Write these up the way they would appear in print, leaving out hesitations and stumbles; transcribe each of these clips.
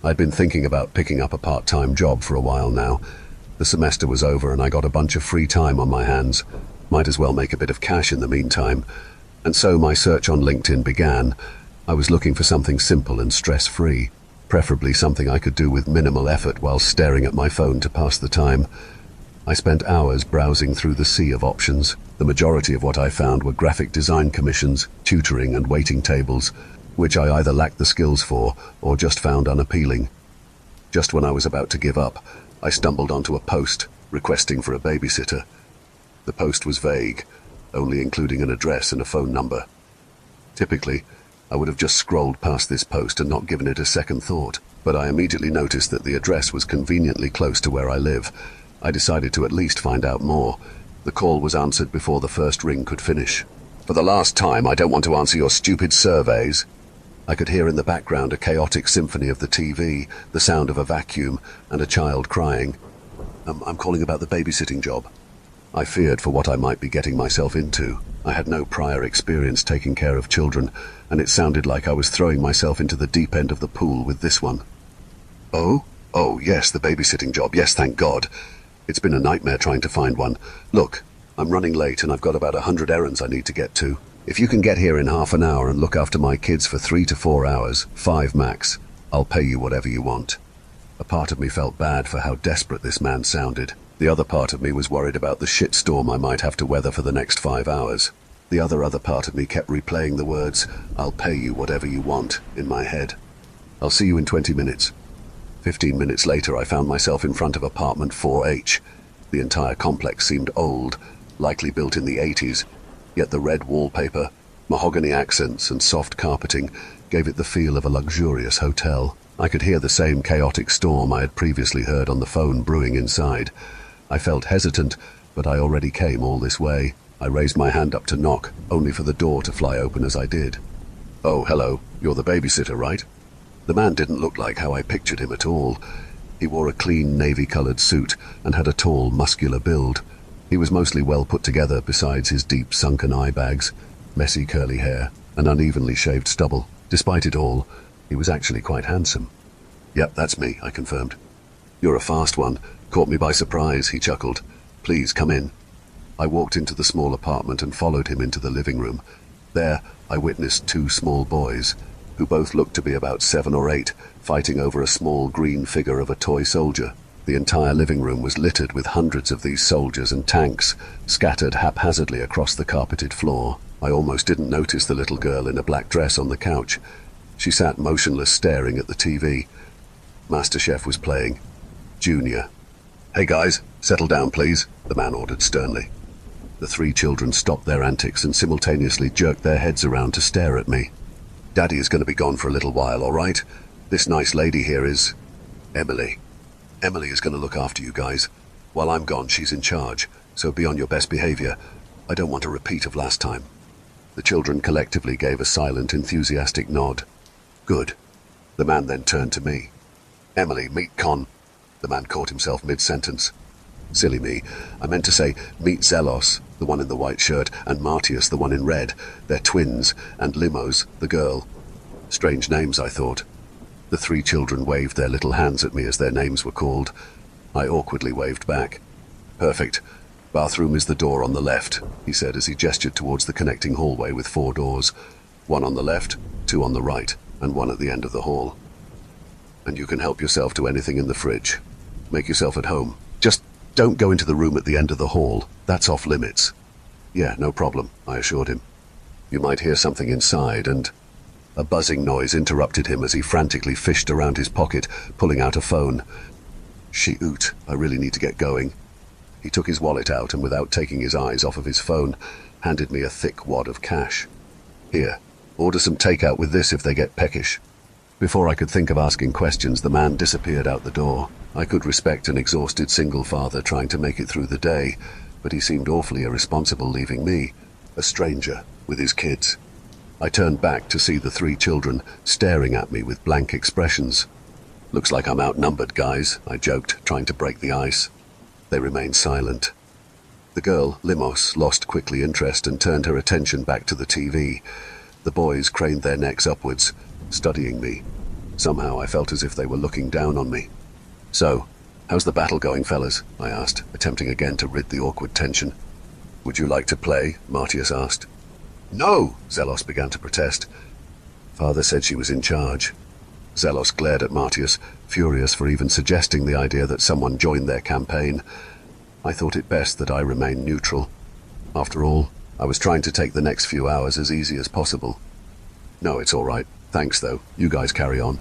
I'd been thinking about picking up a part-time job for a while now. The semester was over and I got a bunch of free time on my hands. Might as well make a bit of cash in the meantime. And so my search on LinkedIn began. I was looking for something simple and stress-free, preferably something I could do with minimal effort while staring at my phone to pass the time. I spent hours browsing through the sea of options. The majority of what I found were graphic design commissions, tutoring and waiting tables, which I either lacked the skills for or just found unappealing. Just when I was about to give up, I stumbled onto a post requesting for a babysitter. The post was vague, only including an address and a phone number. Typically, I would have just scrolled past this post and not given it a second thought, but I immediately noticed that the address was conveniently close to where I live. I decided to at least find out more. The call was answered before the first ring could finish. "For the last time, I don't want to answer your stupid surveys." I could hear in the background a chaotic symphony of the TV, the sound of a vacuum, and a child crying. I'm calling about the babysitting job." I feared for what I might be getting myself into. I had no prior experience taking care of children, and it sounded like I was throwing myself into the deep end of the pool with this one. "Oh? Oh, yes, the babysitting job. Yes, thank God. It's been a nightmare trying to find one. Look, I'm running late and I've got about 100 errands I need to get to. If you can get here in half an hour and look after my kids for 3 to 4 hours, 5 max, I'll pay you whatever you want." A part of me felt bad for how desperate this man sounded. The other part of me was worried about the shitstorm I might have to weather for the next 5 hours. The other part of me kept replaying the words, "I'll pay you whatever you want," in my head. "I'll see you in 20 minutes. 15 minutes later, I found myself in front of apartment 4H. The entire complex seemed old, likely built in the 80s, yet the red wallpaper, mahogany accents, and soft carpeting gave it the feel of a luxurious hotel. I could hear the same chaotic storm I had previously heard on the phone brewing inside. I felt hesitant, but I already came all this way. I raised my hand up to knock, only for the door to fly open as I did. "Oh, hello. You're the babysitter, right?" The man didn't look like how I pictured him at all. He wore a clean navy-colored suit and had a tall, muscular build. He was mostly well put together besides his deep, sunken eye bags, messy curly hair, and unevenly shaved stubble. Despite it all, he was actually quite handsome. "Yep, that's me," I confirmed. "You're a fast one. Caught me by surprise," he chuckled. "Please, come in." I walked into the small apartment and followed him into the living room. There, I witnessed 2 small boys, who both looked to be about 7 or 8, fighting over a small green figure of a toy soldier. The entire living room was littered with hundreds of these soldiers and tanks, scattered haphazardly across the carpeted floor. I almost didn't notice the little girl in a black dress on the couch. She sat motionless, staring at the TV. MasterChef was playing. Junior. "Hey guys, settle down please," the man ordered sternly. The 3 children stopped their antics and simultaneously jerked their heads around to stare at me. "Daddy is going to be gone for a little while, all right? This nice lady here is Emily. Emily is going to look after you guys. While I'm gone, she's in charge, so be on your best behavior. I don't want a repeat of last time." The children collectively gave a silent, enthusiastic nod. "Good." The man then turned to me. "Emily, meet Con." The man caught himself mid-sentence. Silly me. I meant to say, "Meet Zelos," the one in the white shirt, and Martius, the one in red. They're twins, and Limos, the girl. Strange names, I thought. The 3 children waved their little hands at me as their names were called. I awkwardly waved back. "Perfect. Bathroom is the door on the left," he said as he gestured towards the connecting hallway with 4 doors. 1 on the left, 2 on the right, and 1 at the end of the hall. "And you can help yourself to anything in the fridge. Make yourself at home. Just don't go into the room at the end of the hall. That's off limits." "Yeah, no problem," I assured him. "You might hear something inside," and a buzzing noise interrupted him as he frantically fished around his pocket, pulling out a phone. "Shoot, I really need to get going." He took his wallet out and, without taking his eyes off of his phone, handed me a thick wad of cash. "Here, order some takeout with this if they get peckish." Before I could think of asking questions, the man disappeared out the door. I could respect an exhausted single father trying to make it through the day, but he seemed awfully irresponsible leaving me, a stranger, with his kids. I turned back to see the 3 children staring at me with blank expressions. "Looks like I'm outnumbered, guys," I joked, trying to break the ice. They remained silent. The girl, Limos, lost quickly interest and turned her attention back to the TV. The boys craned their necks upwards, studying me. Somehow I felt as if they were looking down on me. "So, how's the battle going, fellas?" I asked, attempting again to rid the awkward tension. "Would you like to play?" Martius asked. "No!" Zelos began to protest. Father said she was in charge. Zelos glared at Martius, furious for even suggesting the idea that someone joined their campaign. I thought it best that I remain neutral. After all, I was trying to take the next few hours as easy as possible. "No, it's all right. Thanks, though. You guys carry on."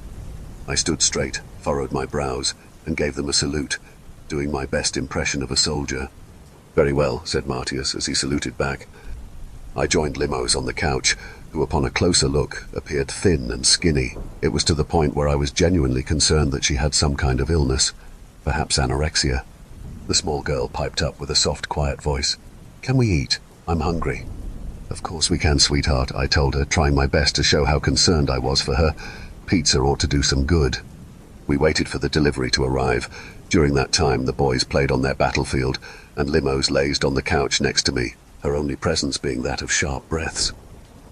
I stood straight, furrowed my brows, and gave them a salute, doing my best impression of a soldier. "Very well," said Martius as he saluted back. I joined Limos on the couch, who upon a closer look appeared thin and skinny. It was to the point where I was genuinely concerned that she had some kind of illness, perhaps anorexia. The small girl piped up with a soft, quiet voice. "Can we eat? I'm hungry." "Of course we can, sweetheart," I told her, trying my best to show how concerned I was for her. Pizza ought to do some good. We waited for the delivery to arrive. During that time, the boys played on their battlefield, and Limos lazed on the couch next to me, her only presence being that of sharp breaths.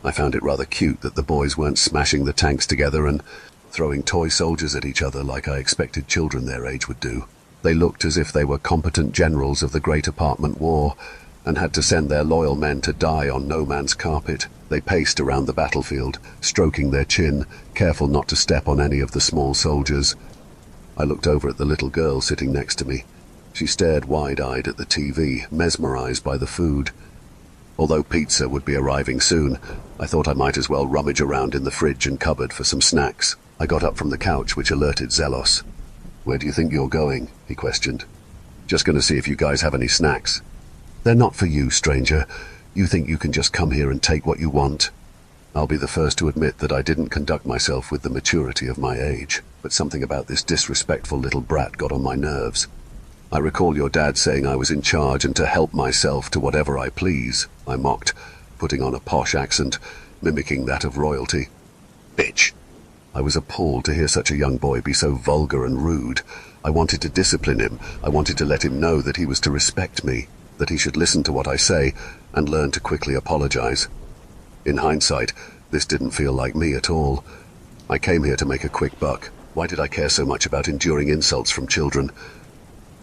I found it rather cute that the boys weren't smashing the tanks together and throwing toy soldiers at each other like I expected children their age would do. They looked as if they were competent generals of the Great Apartment War, and had to send their loyal men to die on no man's carpet. They paced around the battlefield, stroking their chin, careful not to step on any of the small soldiers. I looked over at the little girl sitting next to me. She stared wide-eyed at the TV, mesmerized by the food. Although pizza would be arriving soon, I thought I might as well rummage around in the fridge and cupboard for some snacks. I got up from the couch, which alerted Zelos. "Where do you think you're going?" he questioned. "Just going to see if you guys have any snacks." "They're not for you, stranger. You think you can just come here and take what you want?" I'll be the first to admit that I didn't conduct myself with the maturity of my age, but something about this disrespectful little brat got on my nerves. "I recall your dad saying I was in charge and to help myself to whatever I please," I mocked, putting on a posh accent, mimicking that of royalty. "Bitch!" I was appalled to hear such a young boy be so vulgar and rude. I wanted to discipline him. I wanted to let him know that he was to respect me, that he should listen to what I say, and learn to quickly apologize. In hindsight, this didn't feel like me at all. I came here to make a quick buck. Why did I care so much about enduring insults from children?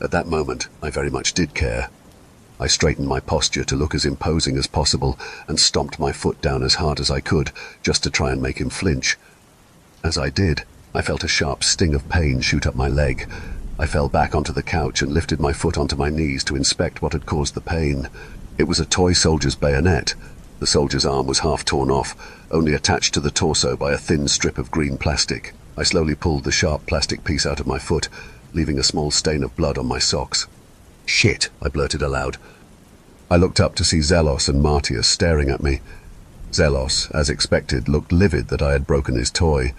At that moment, I very much did care. I straightened my posture to look as imposing as possible, and stomped my foot down as hard as I could, just to try and make him flinch. As I did, I felt a sharp sting of pain shoot up my leg. I fell back onto the couch and lifted my foot onto my knees to inspect what had caused the pain. It was a toy soldier's bayonet. The soldier's arm was half torn off, only attached to the torso by a thin strip of green plastic. I slowly pulled the sharp plastic piece out of my foot, leaving a small stain of blood on my socks. "Shit," I blurted aloud. I looked up to see Zelos and Martius staring at me. Zelos, as expected, looked livid that I had broken his toy.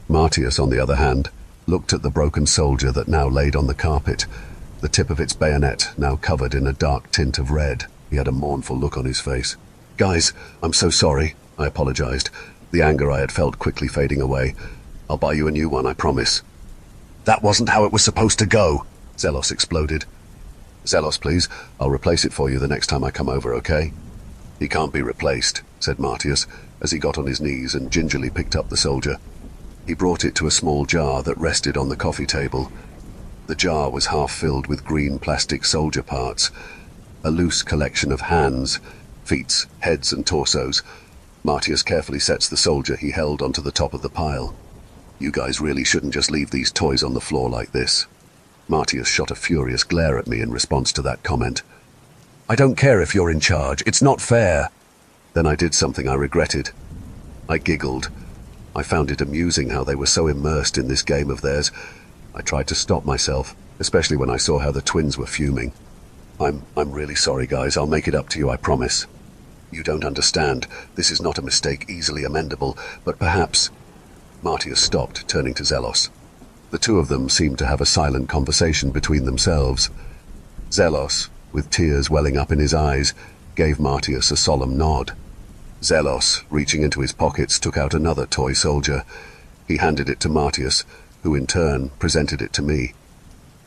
Martius, on the other hand, looked at the broken soldier that now laid on the carpet, the tip of its bayonet now covered in a dark tint of red. He had a mournful look on his face. "Guys, I'm so sorry," I apologized, the anger I had felt quickly fading away. "I'll buy you a new one, I promise." "That wasn't how it was supposed to go," Zelos exploded. "Zelos, please. I'll replace it for you the next time I come over, okay?" "He can't be replaced," said Martius, as he got on his knees and gingerly picked up the soldier. He brought it to a small jar that rested on the coffee table. The jar was half filled with green plastic soldier parts, a loose collection of hands, feet, heads and torsos. Martius carefully sets the soldier he held onto the top of the pile. "You guys really shouldn't just leave these toys on the floor like this." Martius shot a furious glare at me in response to that comment. "I don't care if you're in charge. It's not fair." Then I did something I regretted. I giggled. I found it amusing how they were so immersed in this game of theirs. I tried to stop myself, especially when I saw how the twins were fuming. I'm really sorry, guys. I'll make it up to you, I promise." "You don't understand. This is not a mistake easily amendable, but perhaps—" Martius stopped, turning to Zelos. The two of them seemed to have a silent conversation between themselves. Zelos, with tears welling up in his eyes, gave Martius a solemn nod. Zelos, reaching into his pockets, took out another toy soldier. He handed it to Martius, who in turn presented it to me.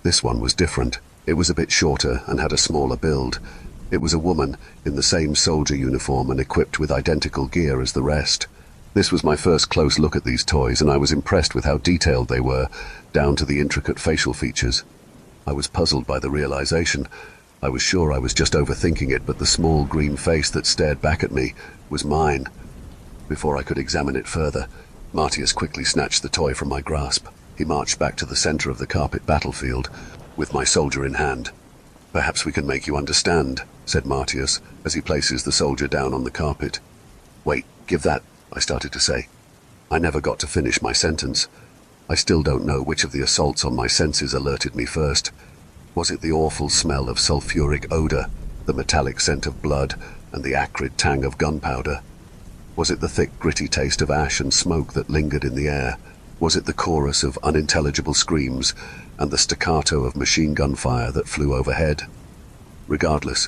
This one was different. It was a bit shorter and had a smaller build. It was a woman in the same soldier uniform and equipped with identical gear as the rest. This was my first close look at these toys, and I was impressed with how detailed they were, down to the intricate facial features. I was puzzled by the realization. I was sure I was just overthinking it, but the small green face that stared back at me was mine. Before I could examine it further, Martius quickly snatched the toy from my grasp. He marched back to the center of the carpet battlefield, with my soldier in hand. "Perhaps we can make you understand," said Martius, as he places the soldier down on the carpet. "Wait, give that," I started to say. I never got to finish my sentence. I still don't know which of the assaults on my senses alerted me first. Was it the awful smell of sulfuric odor, the metallic scent of blood, and the acrid tang of gunpowder? Was it the thick, gritty taste of ash and smoke that lingered in the air? Was it the chorus of unintelligible screams and the staccato of machine gun fire that flew overhead? Regardless,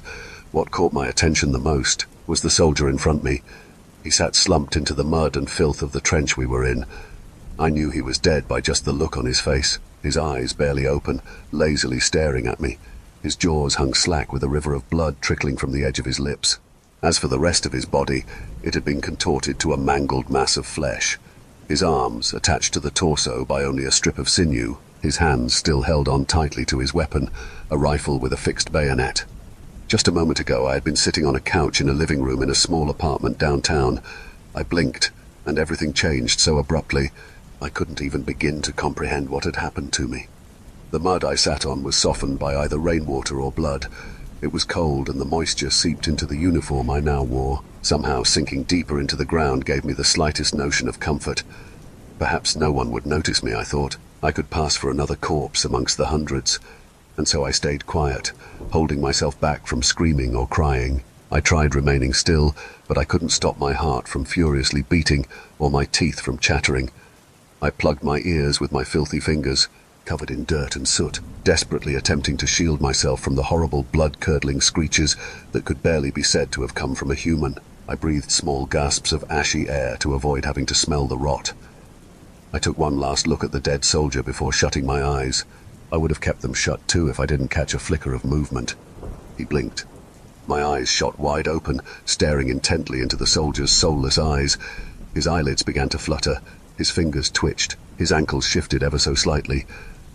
what caught my attention the most was the soldier in front of me. He sat slumped into the mud and filth of the trench we were in. I knew he was dead by just the look on his face, his eyes barely open, lazily staring at me. His jaws hung slack with a river of blood trickling from the edge of his lips. As for the rest of his body, it had been contorted to a mangled mass of flesh. His arms, attached to the torso by only a strip of sinew, his hands still held on tightly to his weapon, a rifle with a fixed bayonet. Just a moment ago, I had been sitting on a couch in a living room in a small apartment downtown. I blinked, and everything changed so abruptly, I couldn't even begin to comprehend what had happened to me. The mud I sat on was softened by either rainwater or blood. It was cold, and the moisture seeped into the uniform I now wore. Somehow sinking deeper into the ground gave me the slightest notion of comfort. Perhaps no one would notice me, I thought. I could pass for another corpse amongst the hundreds. And so I stayed quiet, holding myself back from screaming or crying. I tried remaining still, but I couldn't stop my heart from furiously beating or my teeth from chattering. I plugged my ears with my filthy fingers, covered in dirt and soot, desperately attempting to shield myself from the horrible blood-curdling screeches that could barely be said to have come from a human. I breathed small gasps of ashy air to avoid having to smell the rot. I took one last look at the dead soldier before shutting my eyes. I would have kept them shut too if I didn't catch a flicker of movement. He blinked. My eyes shot wide open, staring intently into the soldier's soulless eyes. His eyelids began to flutter. His fingers twitched. His ankles shifted ever so slightly.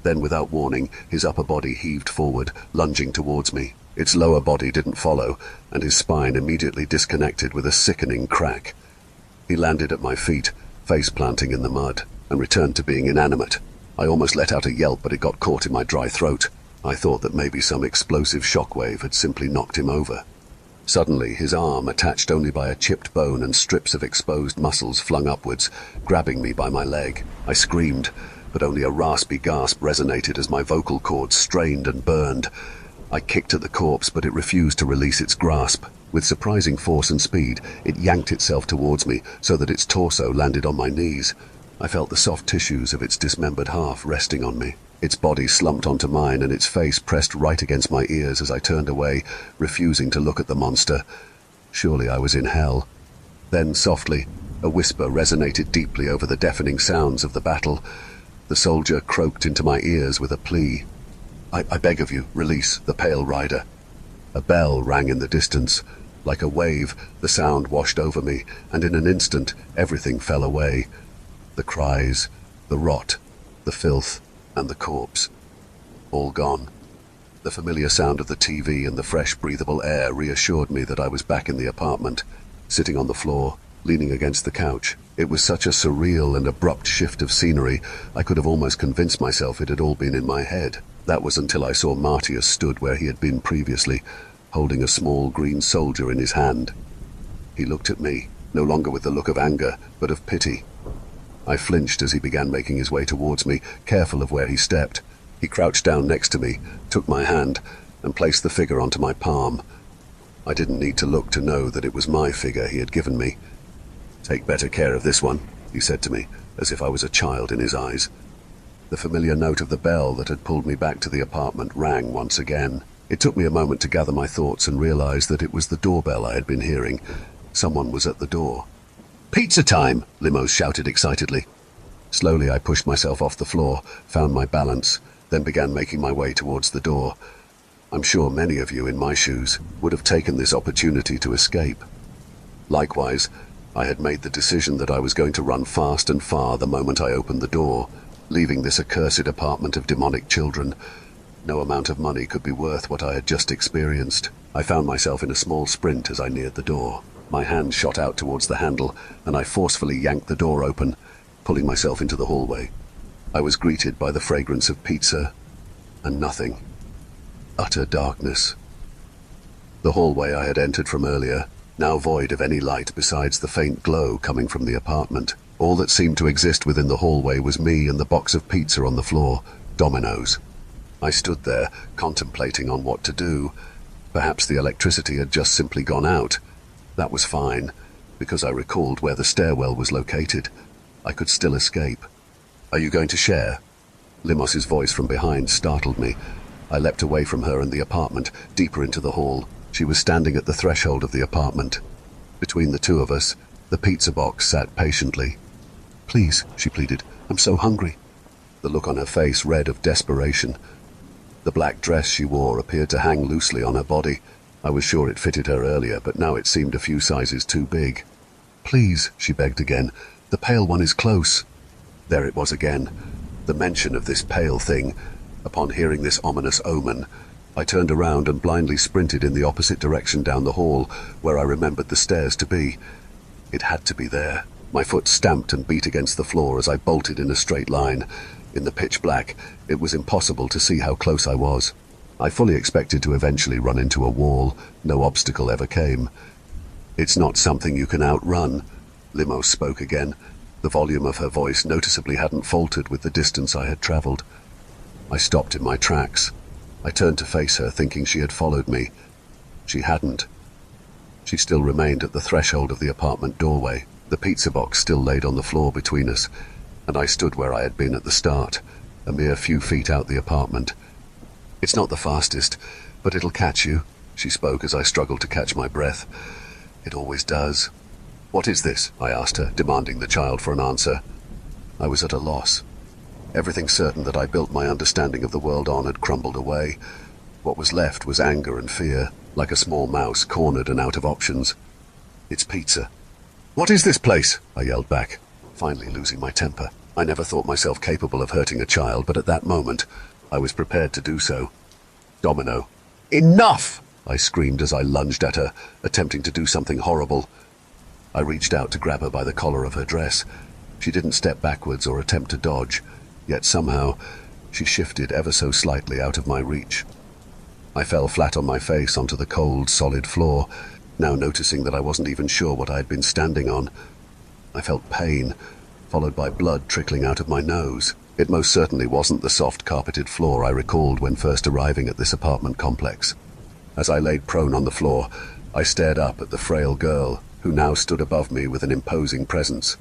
Then, without warning, his upper body heaved forward, lunging towards me. Its lower body didn't follow, and his spine immediately disconnected with a sickening crack. He landed at my feet, face planting in the mud, and returned to being inanimate. I almost let out a yelp, but it got caught in my dry throat. I thought that maybe some explosive shockwave had simply knocked him over. Suddenly, his arm, attached only by a chipped bone and strips of exposed muscles, flung upwards, grabbing me by my leg. I screamed, but only a raspy gasp resonated as my vocal cords strained and burned. I kicked at the corpse, but it refused to release its grasp. With surprising force and speed, it yanked itself towards me so that its torso landed on my knees. I felt the soft tissues of its dismembered half resting on me. Its body slumped onto mine, and its face pressed right against my ears as I turned away, refusing to look at the monster. Surely I was in hell. Then, softly, a whisper resonated deeply over the deafening sounds of the battle. The soldier croaked into my ears with a plea. I beg of you, release the pale rider." A bell rang in the distance. Like a wave, the sound washed over me, and in an instant, everything fell away. The cries, the rot, the filth, and the corpse. All gone. The familiar sound of the TV and the fresh, breathable air reassured me that I was back in the apartment, sitting on the floor, leaning against the couch. It was such a surreal and abrupt shift of scenery, I could have almost convinced myself it had all been in my head. That was until I saw Martius stood where he had been previously, holding a small green soldier in his hand. He looked at me, no longer with the look of anger, but of pity. I flinched as he began making his way towards me, careful of where he stepped. He crouched down next to me, took my hand, and placed the figure onto my palm. I didn't need to look to know that it was my figure he had given me. "Take better care of this one," he said to me, as if I was a child in his eyes. The familiar note of the bell that had pulled me back to the apartment rang once again. It took me a moment to gather my thoughts and realize that it was the doorbell I had been hearing. Someone was at the door. "Pizza time!" Limos shouted excitedly. Slowly I pushed myself off the floor, found my balance, then began making my way towards the door. I'm sure many of you in my shoes would have taken this opportunity to escape. Likewise, I had made the decision that I was going to run fast and far the moment I opened the door, leaving this accursed apartment of demonic children. No amount of money could be worth what I had just experienced. I found myself in a small sprint as I neared the door. My hand shot out towards the handle, and I forcefully yanked the door open, pulling myself into the hallway. I was greeted by the fragrance of pizza, and nothing. Utter darkness. The hallway I had entered from earlier, now void of any light besides the faint glow coming from the apartment. All that seemed to exist within the hallway was me and the box of pizza on the floor, Dominoes. I stood there, contemplating on what to do. Perhaps the electricity had just simply gone out. That was fine, because I recalled where the stairwell was located. I could still escape. "Are you going to share?" Limos's voice from behind startled me. I leapt away from her and the apartment, deeper into the hall. She was standing at the threshold of the apartment. Between the two of us, the pizza box sat patiently. "Please," she pleaded, "I'm so hungry." The look on her face read of desperation. The black dress she wore appeared to hang loosely on her body. I was sure it fitted her earlier, but now it seemed a few sizes too big. "Please," she begged again, "the pale one is close." There it was again, the mention of this pale thing. Upon hearing this ominous omen, I turned around and blindly sprinted in the opposite direction down the hall, where I remembered the stairs to be. It had to be there. My foot stamped and beat against the floor as I bolted in a straight line. In the pitch black, it was impossible to see how close I was. I fully expected to eventually run into a wall. No obstacle ever came. "It's not something you can outrun," Limos spoke again. The volume of her voice noticeably hadn't faltered with the distance I had traveled. I stopped in my tracks. I turned to face her, thinking she had followed me. She hadn't. She still remained at the threshold of the apartment doorway. The pizza box still laid on the floor between us, and I stood where I had been at the start, a mere few feet out the apartment. "It's not the fastest, but it'll catch you," she spoke as I struggled to catch my breath. "It always does." "What is this?" I asked her, demanding the child for an answer. I was at a loss. Everything certain that I built my understanding of the world on had crumbled away. What was left was anger and fear, like a small mouse cornered and out of options. "It's pizza." "What is this place?" I yelled back, finally losing my temper. I never thought myself capable of hurting a child, but at that moment, I was prepared to do so. "Domino." "Enough!" I screamed as I lunged at her, attempting to do something horrible. I reached out to grab her by the collar of her dress. She didn't step backwards or attempt to dodge, yet somehow she shifted ever so slightly out of my reach. I fell flat on my face onto the cold, solid floor, now noticing that I wasn't even sure what I had been standing on. I felt pain, followed by blood trickling out of my nose. It most certainly wasn't the soft carpeted floor I recalled when first arriving at this apartment complex. As I laid prone on the floor, I stared up at the frail girl, who now stood above me with an imposing presence.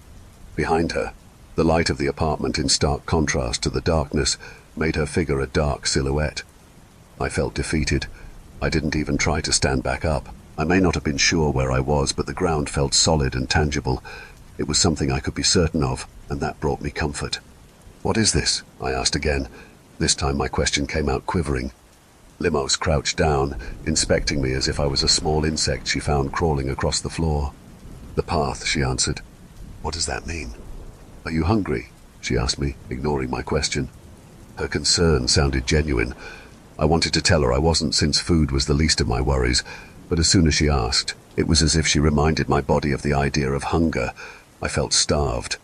Behind her, the light of the apartment, in stark contrast to the darkness, made her figure a dark silhouette. I felt defeated. I didn't even try to stand back up. I may not have been sure where I was, but the ground felt solid and tangible. It was something I could be certain of, and that brought me comfort. "What is this?" I asked again. This time my question came out quivering. Limos crouched down, inspecting me as if I was a small insect she found crawling across the floor. "The path," she answered. "What does that mean?" "Are you hungry?" she asked me, ignoring my question. Her concern sounded genuine. I wanted to tell her I wasn't, since food was the least of my worries, but as soon as she asked, it was as if she reminded my body of the idea of hunger. I felt starved.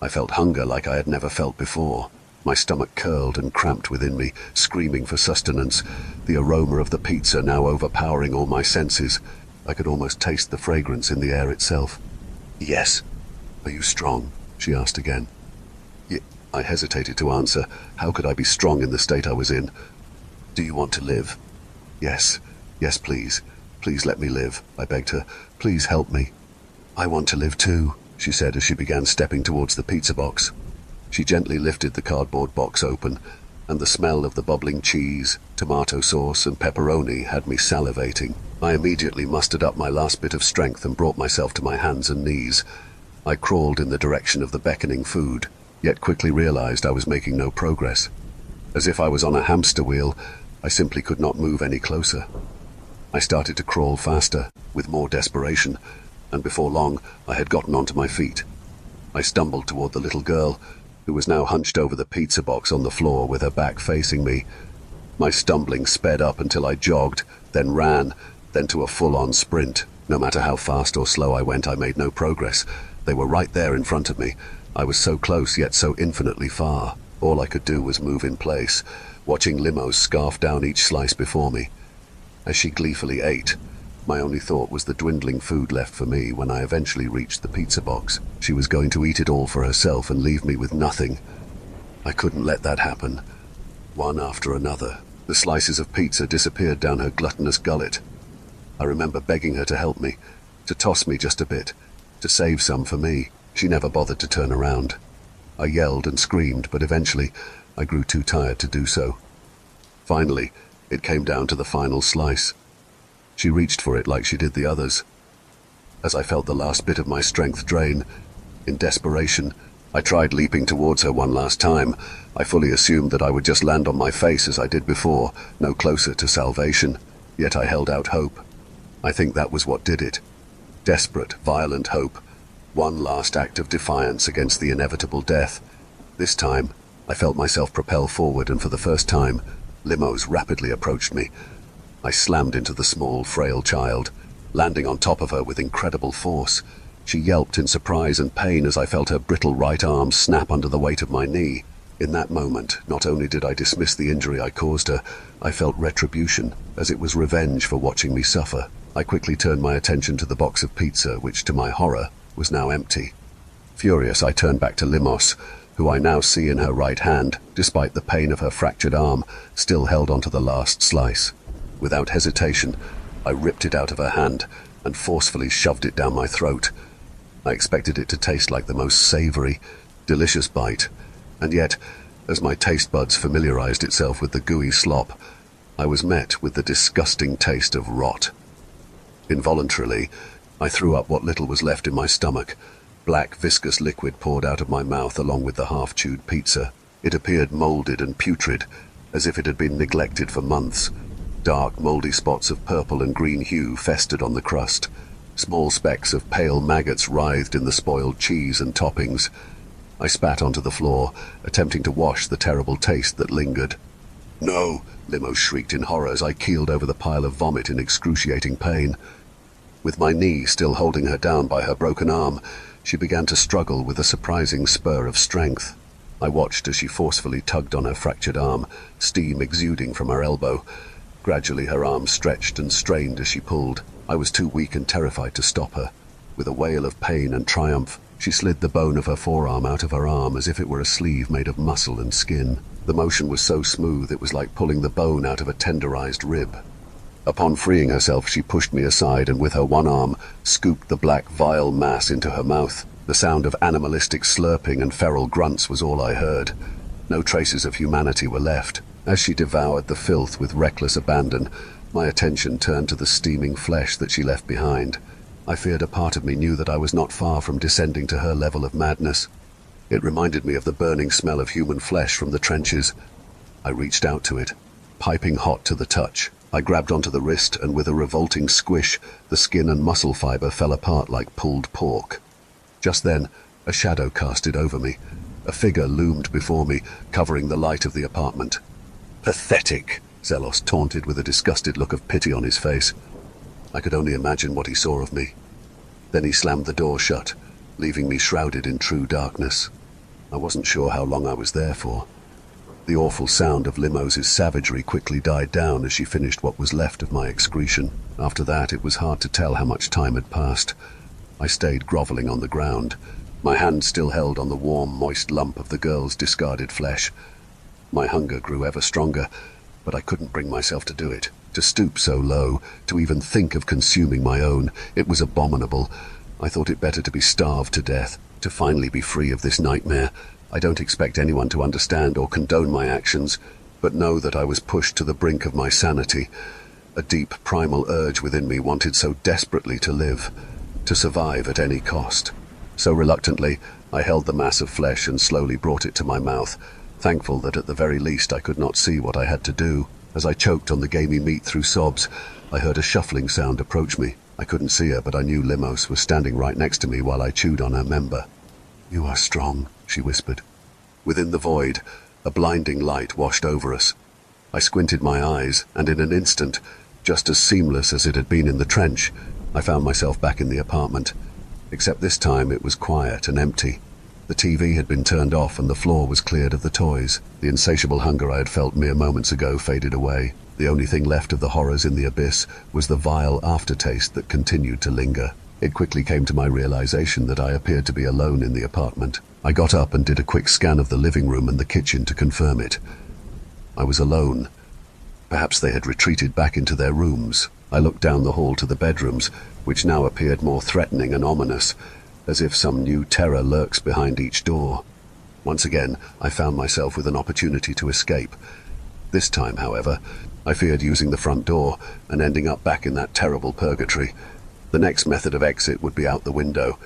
I felt hunger like I had never felt before. My stomach curled and cramped within me, screaming for sustenance, the aroma of the pizza now overpowering all my senses. I could almost taste the fragrance in the air itself. "Yes." "Are you strong?" she asked again. I hesitated to answer. How could I be strong in the state I was in? "Do you want to live?" "Yes. Yes, please. Please let me live," I begged her. "Please help me." "I want to live too," she said as she began stepping towards the pizza box. She gently lifted the cardboard box open, and the smell of the bubbling cheese, tomato sauce, and pepperoni had me salivating. I immediately mustered up my last bit of strength and brought myself to my hands and knees. I crawled in the direction of the beckoning food, yet quickly realized I was making no progress. As if I was on a hamster wheel, I simply could not move any closer. I started to crawl faster, with more desperation, and before long I had gotten onto my feet. I stumbled toward the little girl, who was now hunched over the pizza box on the floor with her back facing me. My stumbling sped up until I jogged, then ran, then to a full-on sprint. No matter how fast or slow I went, I made no progress. They were right there in front of me. I was so close, yet so infinitely far. All I could do was move in place, watching Limos scarf down each slice before me. As she gleefully ate, my only thought was the dwindling food left for me when I eventually reached the pizza box. She was going to eat it all for herself and leave me with nothing. I couldn't let that happen. One after another, the slices of pizza disappeared down her gluttonous gullet. I remember begging her to help me, to toss me just a bit, to save some for me. She never bothered to turn around. I yelled and screamed, but eventually I grew too tired to do so. Finally, it came down to the final slice. She reached for it like she did the others. As I felt the last bit of my strength drain, in desperation, I tried leaping towards her one last time. I fully assumed that I would just land on my face as I did before, no closer to salvation. Yet I held out hope. I think that was what did it. Desperate, violent hope. One last act of defiance against the inevitable death. This time, I felt myself propel forward, and for the first time, Limos rapidly approached me. I slammed into the small, frail child, landing on top of her with incredible force. She yelped in surprise and pain as I felt her brittle right arm snap under the weight of my knee. In that moment, not only did I dismiss the injury I caused her, I felt retribution, as it was revenge for watching me suffer. I quickly turned my attention to the box of pizza, which, to my horror, was now empty. Furious, I turned back to Limos, who I now see in her right hand, despite the pain of her fractured arm, still held onto the last slice. Without hesitation, I ripped it out of her hand and forcefully shoved it down my throat. I expected it to taste like the most savory, delicious bite, and yet, as my taste buds familiarized itself with the gooey slop, I was met with the disgusting taste of rot. Involuntarily, I threw up what little was left in my stomach. Black, viscous liquid poured out of my mouth along with the half-chewed pizza. It appeared molded and putrid, as if it had been neglected for months. Dark, moldy spots of purple and green hue festered on the crust. Small specks of pale maggots writhed in the spoiled cheese and toppings. I spat onto the floor, attempting to wash the terrible taste that lingered. "No!" Limos shrieked in horror as I keeled over the pile of vomit in excruciating pain. With my knee still holding her down by her broken arm, she began to struggle with a surprising spur of strength. I watched as she forcefully tugged on her fractured arm, steam exuding from her elbow. Gradually her arm stretched and strained as she pulled. I was too weak and terrified to stop her. With a wail of pain and triumph, she slid the bone of her forearm out of her arm as if it were a sleeve made of muscle and skin. The motion was so smooth it was like pulling the bone out of a tenderized rib. Upon freeing herself, she pushed me aside and with her one arm scooped the black, vile mass into her mouth. The sound of animalistic slurping and feral grunts was all I heard. No traces of humanity were left. As she devoured the filth with reckless abandon, my attention turned to the steaming flesh that she left behind. I feared a part of me knew that I was not far from descending to her level of madness. It reminded me of the burning smell of human flesh from the trenches. I reached out to it, piping hot to the touch. I grabbed onto the wrist, and with a revolting squish, the skin and muscle fiber fell apart like pulled pork. Just then, a shadow casted over me. A figure loomed before me, covering the light of the apartment. "Pathetic!" Zelos taunted with a disgusted look of pity on his face. I could only imagine what he saw of me. Then he slammed the door shut, leaving me shrouded in true darkness. I wasn't sure how long I was there for. The awful sound of Limos' savagery quickly died down as she finished what was left of my excretion. After that, it was hard to tell how much time had passed. I stayed groveling on the ground, my hand still held on the warm, moist lump of the girl's discarded flesh. My hunger grew ever stronger, but I couldn't bring myself to do it. To stoop so low, to even think of consuming my own, it was abominable. I thought it better to be starved to death, to finally be free of this nightmare. I don't expect anyone to understand or condone my actions, but know that I was pushed to the brink of my sanity. A deep, primal urge within me wanted so desperately to live, to survive at any cost. So reluctantly, I held the mass of flesh and slowly brought it to my mouth, thankful that at the very least I could not see what I had to do. As I choked on the gamey meat through sobs, I heard a shuffling sound approach me. I couldn't see her, but I knew Limos was standing right next to me while I chewed on her member. "You are strong," she whispered. Within the void, a blinding light washed over us. I squinted my eyes, and in an instant, just as seamless as it had been in the trench, I found myself back in the apartment. Except this time it was quiet and empty. The TV had been turned off and the floor was cleared of the toys. The insatiable hunger I had felt mere moments ago faded away. The only thing left of the horrors in the abyss was the vile aftertaste that continued to linger. It quickly came to my realization that I appeared to be alone in the apartment. I got up and did a quick scan of the living room and the kitchen to confirm it. I was alone. Perhaps they had retreated back into their rooms. I looked down the hall to the bedrooms, which now appeared more threatening and ominous, as if some new terror lurks behind each door. Once again, I found myself with an opportunity to escape. This time, however, I feared using the front door and ending up back in that terrible purgatory. The next method of exit would be out the window.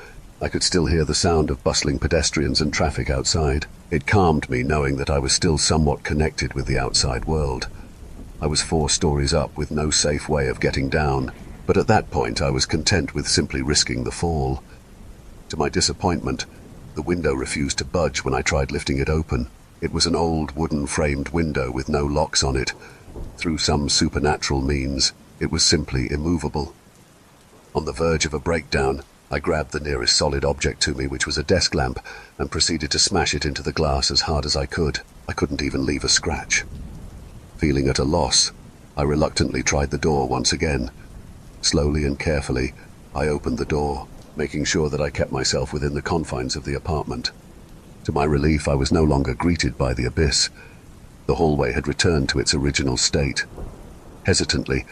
I could still hear the sound of bustling pedestrians and traffic outside. It calmed me knowing that I was still somewhat connected with the outside world. I was 4 stories up with no safe way of getting down, but at that point I was content with simply risking the fall. To my disappointment, the window refused to budge when I tried lifting it open. It was an old wooden-framed window with no locks on it. Through some supernatural means, it was simply immovable. On the verge of a breakdown, I grabbed the nearest solid object to me, which was a desk lamp, and proceeded to smash it into the glass as hard as I could. I couldn't even leave a scratch. Feeling at a loss, I reluctantly tried the door once again. Slowly and carefully, I opened the door, making sure that I kept myself within the confines of the apartment. To my relief, I was no longer greeted by the abyss. The hallway had returned to its original state. Hesitantly,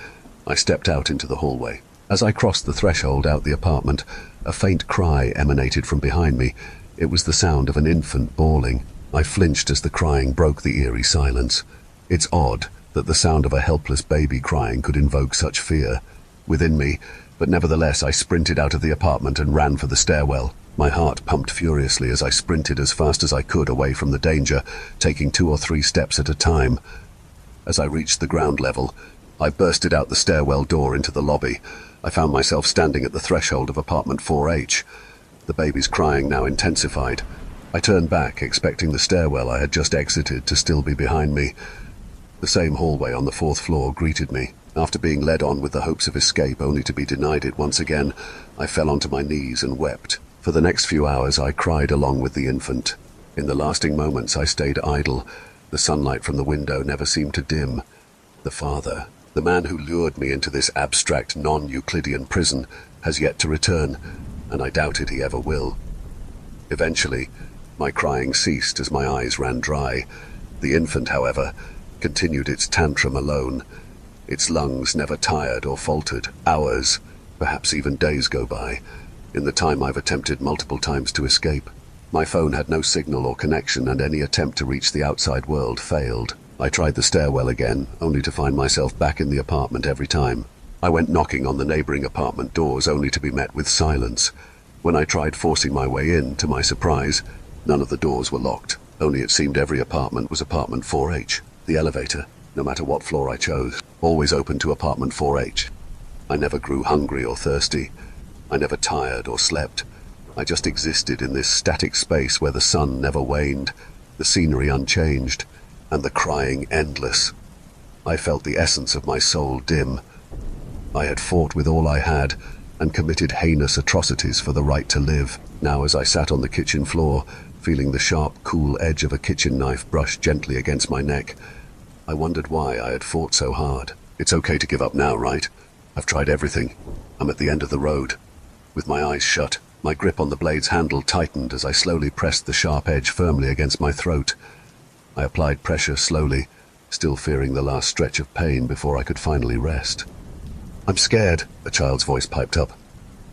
I stepped out into the hallway. As I crossed the threshold out the apartment, a faint cry emanated from behind me. It was the sound of an infant bawling. I flinched as the crying broke the eerie silence. It's odd that the sound of a helpless baby crying could invoke such fear within me, but nevertheless I sprinted out of the apartment and ran for the stairwell. My heart pumped furiously as I sprinted as fast as I could away from the danger, taking 2 or 3 steps at a time. As I reached the ground level, I bursted out the stairwell door into the lobby. I found myself standing at the threshold of apartment 4H. The baby's crying now intensified. I turned back, expecting the stairwell I had just exited to still be behind me. The same hallway on the 4th floor greeted me. After being led on with the hopes of escape only to be denied it once again, I fell onto my knees and wept. For the next few hours I cried along with the infant. In the lasting moments I stayed idle. The sunlight from the window never seemed to dim. The father, the man who lured me into this abstract non-Euclidean prison, has yet to return, and I doubted he ever will. Eventually, my crying ceased as my eyes ran dry. The infant, however, continued its tantrum alone. Its lungs never tired or faltered. Hours, perhaps even days go by, in the time I've attempted multiple times to escape. My phone had no signal or connection, and any attempt to reach the outside world failed. I tried the stairwell again, only to find myself back in the apartment every time. I went knocking on the neighboring apartment doors, only to be met with silence. When I tried forcing my way in, to my surprise, none of the doors were locked. Only it seemed every apartment was apartment 4H. The elevator, no matter what floor I chose, always opened to apartment 4H. I never grew hungry or thirsty. I never tired or slept. I just existed in this static space where the sun never waned, the scenery unchanged, and the crying endless. I felt the essence of my soul dim. I had fought with all I had, and committed heinous atrocities for the right to live. Now, as I sat on the kitchen floor, feeling the sharp, cool edge of a kitchen knife brush gently against my neck, I wondered why I had fought so hard. It's okay to give up now, right? I've tried everything. I'm at the end of the road. With my eyes shut, my grip on the blade's handle tightened as I slowly pressed the sharp edge firmly against my throat. I applied pressure slowly, still fearing the last stretch of pain before I could finally rest. "I'm scared," a child's voice piped up.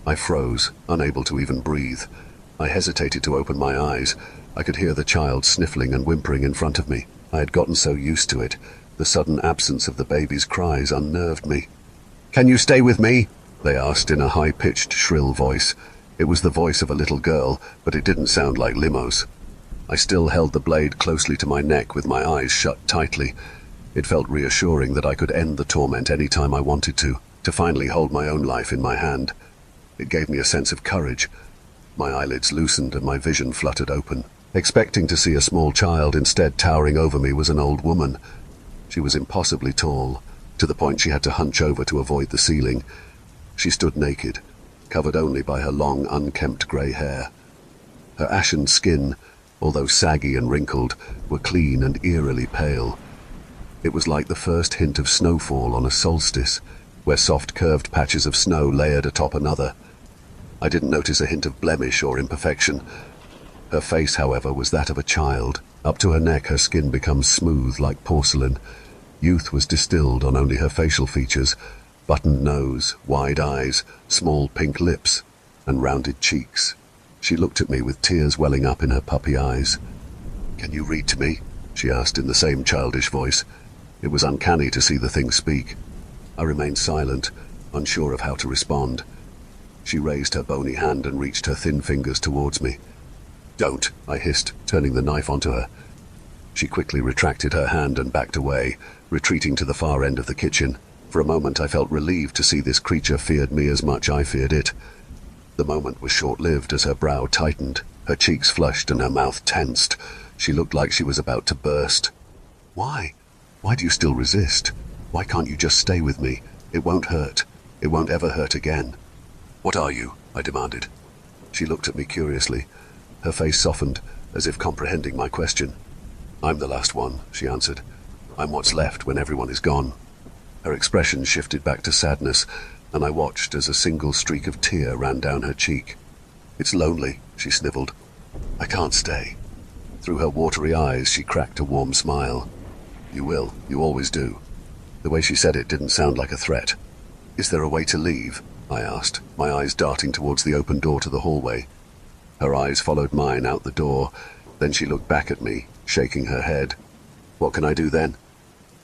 I froze, unable to even breathe. I hesitated to open my eyes. I could hear the child sniffling and whimpering in front of me. I had gotten so used to it. The sudden absence of the baby's cries unnerved me. "Can you stay with me?" they asked in a high-pitched, shrill voice. It was the voice of a little girl, but it didn't sound like Limos. I still held the blade closely to my neck with my eyes shut tightly. It felt reassuring that I could end the torment any time I wanted to. to finally hold my own life in my hand. It gave me a sense of courage. My eyelids loosened and my vision fluttered open. Expecting to see a small child, instead towering over me was an old woman. She was impossibly tall, to the point she had to hunch over to avoid the ceiling. She stood naked, covered only by her long, unkempt grey hair. Her ashen skin, although saggy and wrinkled, were clean and eerily pale. It was like the first hint of snowfall on a solstice, where soft curved patches of snow layered atop another. I didn't notice a hint of blemish or imperfection. Her face, however, was that of a child. Up to her neck her skin becomes smooth like porcelain. Youth was distilled on only her facial features: buttoned nose, wide eyes, small pink lips, and rounded cheeks. She looked at me with tears welling up in her puppy eyes. "Can you read to me?" she asked in the same childish voice. It was uncanny to see the thing speak. I remained silent, unsure of how to respond. She raised her bony hand and reached her thin fingers towards me. "Don't," I hissed, turning the knife onto her. She quickly retracted her hand and backed away, retreating to the far end of the kitchen. For a moment I felt relieved to see this creature feared me as much I feared it. The moment was short-lived as her brow tightened, her cheeks flushed and her mouth tensed. She looked like she was about to burst. Why? Why do you still resist? Why can't you just stay with me? It won't hurt. It won't ever hurt again." "What are you?" I demanded. She looked at me curiously. Her face softened, as if comprehending my question. "I'm the last one," she answered. "I'm what's left when everyone is gone." Her expression shifted back to sadness, and I watched as a single streak of tear ran down her cheek. "It's lonely," she sniveled. "I can't stay." Through her watery eyes she cracked a warm smile. "You will. You always do." The way she said it didn't sound like a threat. "Is there a way to leave?" I asked, my eyes darting towards the open door to the hallway. Her eyes followed mine out the door, then she looked back at me, shaking her head. "What can I do then?"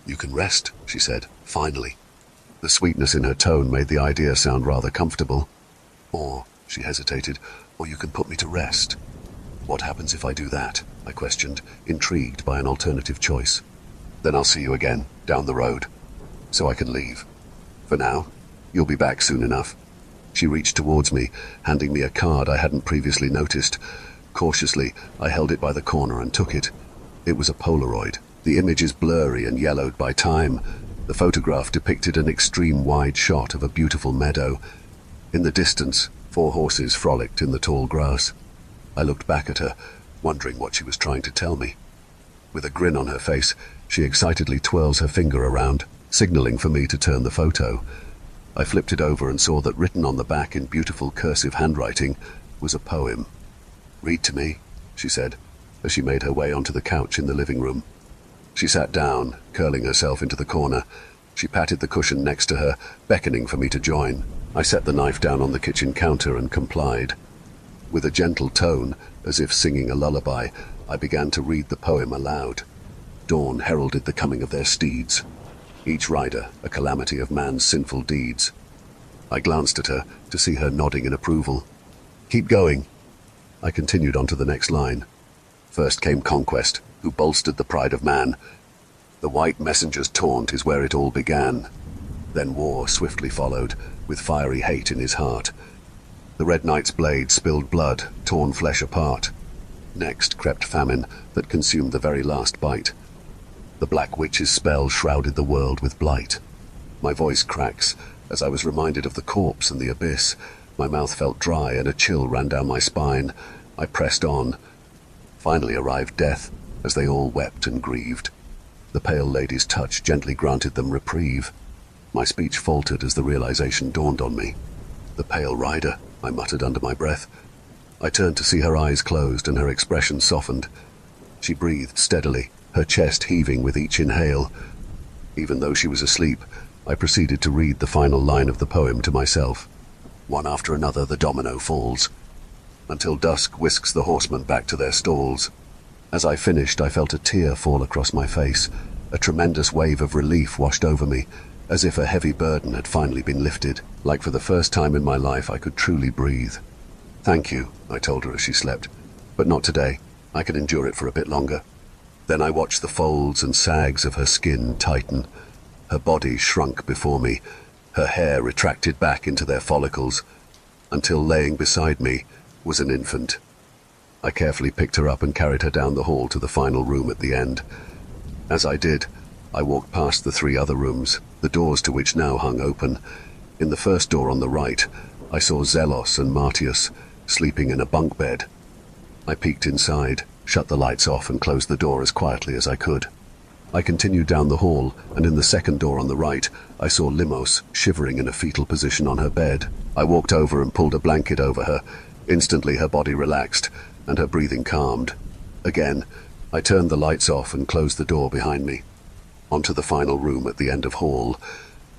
"You can rest," she said, finally. The sweetness in her tone made the idea sound rather comfortable. "Or," she hesitated, "or you can put me to rest." "What happens if I do that?" I questioned, intrigued by an alternative choice. "Then I'll see you again, down the road. So I can leave. For now, you'll be back soon enough." She reached towards me, handing me a card I hadn't previously noticed. Cautiously, I held it by the corner and took it. It was a Polaroid. The image is blurry and yellowed by time. The photograph depicted an extreme wide shot of a beautiful meadow. In the distance, 4 horses frolicked in the tall grass. I looked back at her, wondering what she was trying to tell me. With a grin on her face, she excitedly twirls her finger around, signaling for me to turn the photo. I flipped it over and saw that written on the back in beautiful cursive handwriting was a poem. "Read to me," she said, as she made her way onto the couch in the living room. She sat down, curling herself into the corner. She patted the cushion next to her, beckoning for me to join. I set the knife down on the kitchen counter and complied. With a gentle tone, as if singing a lullaby, I began to read the poem aloud. Dawn heralded the coming of their steeds. Each rider a calamity of man's sinful deeds. I glanced at her to see her nodding in approval. "Keep going." I continued on to the next line. "First came conquest, who bolstered the pride of man. The white messenger's taunt is where it all began. Then war swiftly followed, with fiery hate in his heart. The red knight's blade spilled blood, torn flesh apart. Next crept famine that consumed the very last bite. The black witch's spell shrouded the world with blight." My voice cracks as I was reminded of the corpse and the abyss. My mouth felt dry and a chill ran down my spine. I pressed on. Finally arrived death, as they all wept and grieved. The pale lady's touch gently granted them reprieve. My speech faltered as the realization dawned on me. "The pale rider," I muttered under my breath. I turned to see her eyes closed and her expression softened. She breathed steadily, her chest heaving with each inhale. Even though she was asleep, I proceeded to read the final line of the poem to myself. "One after another the domino falls, until dusk whisks the horsemen back to their stalls." As I finished, I felt a tear fall across my face. A tremendous wave of relief washed over me, as if a heavy burden had finally been lifted. Like for the first time in my life, I could truly breathe. "Thank you," I told her as she slept. "But not today. I can endure it for a bit longer." Then I watched the folds and sags of her skin tighten. Her body shrunk before me, her hair retracted back into their follicles, until laying beside me was an infant. I carefully picked her up and carried her down the hall to the final room at the end. As I did, I walked past the 3 other rooms, the doors to which now hung open. In the first door on the right, I saw Zelos and Martius sleeping in a bunk bed. I peeked inside, shut the lights off and closed the door as quietly as I could. I continued down the hall, and in the second door on the right, I saw Limos shivering in a fetal position on her bed. I walked over and pulled a blanket over her. Instantly her body relaxed, and her breathing calmed. Again, I turned the lights off and closed the door behind me. Onto the final room at the end of hall.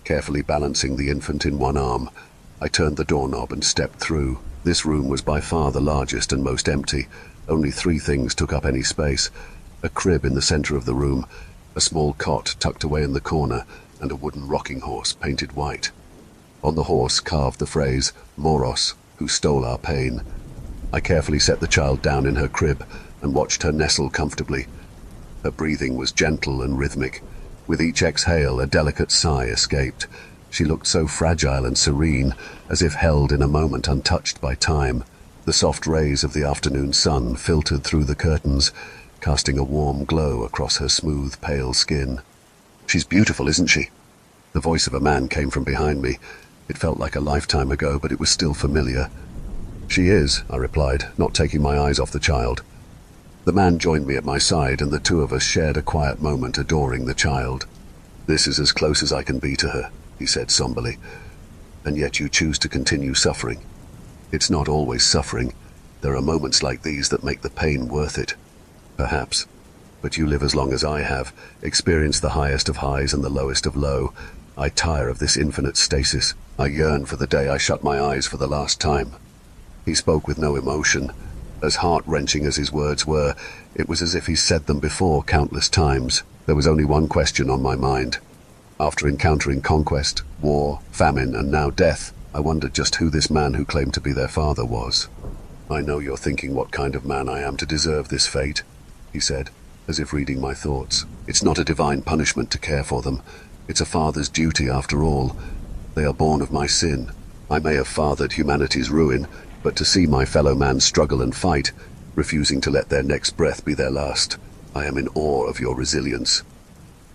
Carefully balancing the infant in one arm, I turned the doorknob and stepped through. This room was by far the largest and most empty. Only 3 things took up any space: a crib in the center of the room, a small cot tucked away in the corner, and a wooden rocking horse painted white. On the horse carved the phrase, "Moros, who stole our pain." I carefully set the child down in her crib and watched her nestle comfortably. Her breathing was gentle and rhythmic. With each exhale, a delicate sigh escaped. She looked so fragile and serene, as if held in a moment untouched by time. The soft rays of the afternoon sun filtered through the curtains, casting a warm glow across her smooth, pale skin. "She's beautiful, isn't she?" The voice of a man came from behind me. It felt like a lifetime ago, but it was still familiar. "She is," I replied, not taking my eyes off the child. The man joined me at my side, and the 2 of us shared a quiet moment adoring the child. "This is as close as I can be to her," he said somberly. "And yet you choose to continue suffering. It's not always suffering. There are moments like these that make the pain worth it. Perhaps. But you live as long as I have, experienced the highest of highs and the lowest of low. I tire of this infinite stasis. I yearn for the day I shut my eyes for the last time." He spoke with no emotion. As heart-wrenching as his words were, it was as if he said them before countless times. There was only one question on my mind. After encountering conquest, war, famine, and now death, I wondered just who this man who claimed to be their father was. "I know you're thinking what kind of man I am to deserve this fate," he said, as if reading my thoughts. "It's not a divine punishment to care for them. It's a father's duty after all. They are born of my sin. I may have fathered humanity's ruin, but to see my fellow man struggle and fight, refusing to let their next breath be their last, I am in awe of your resilience.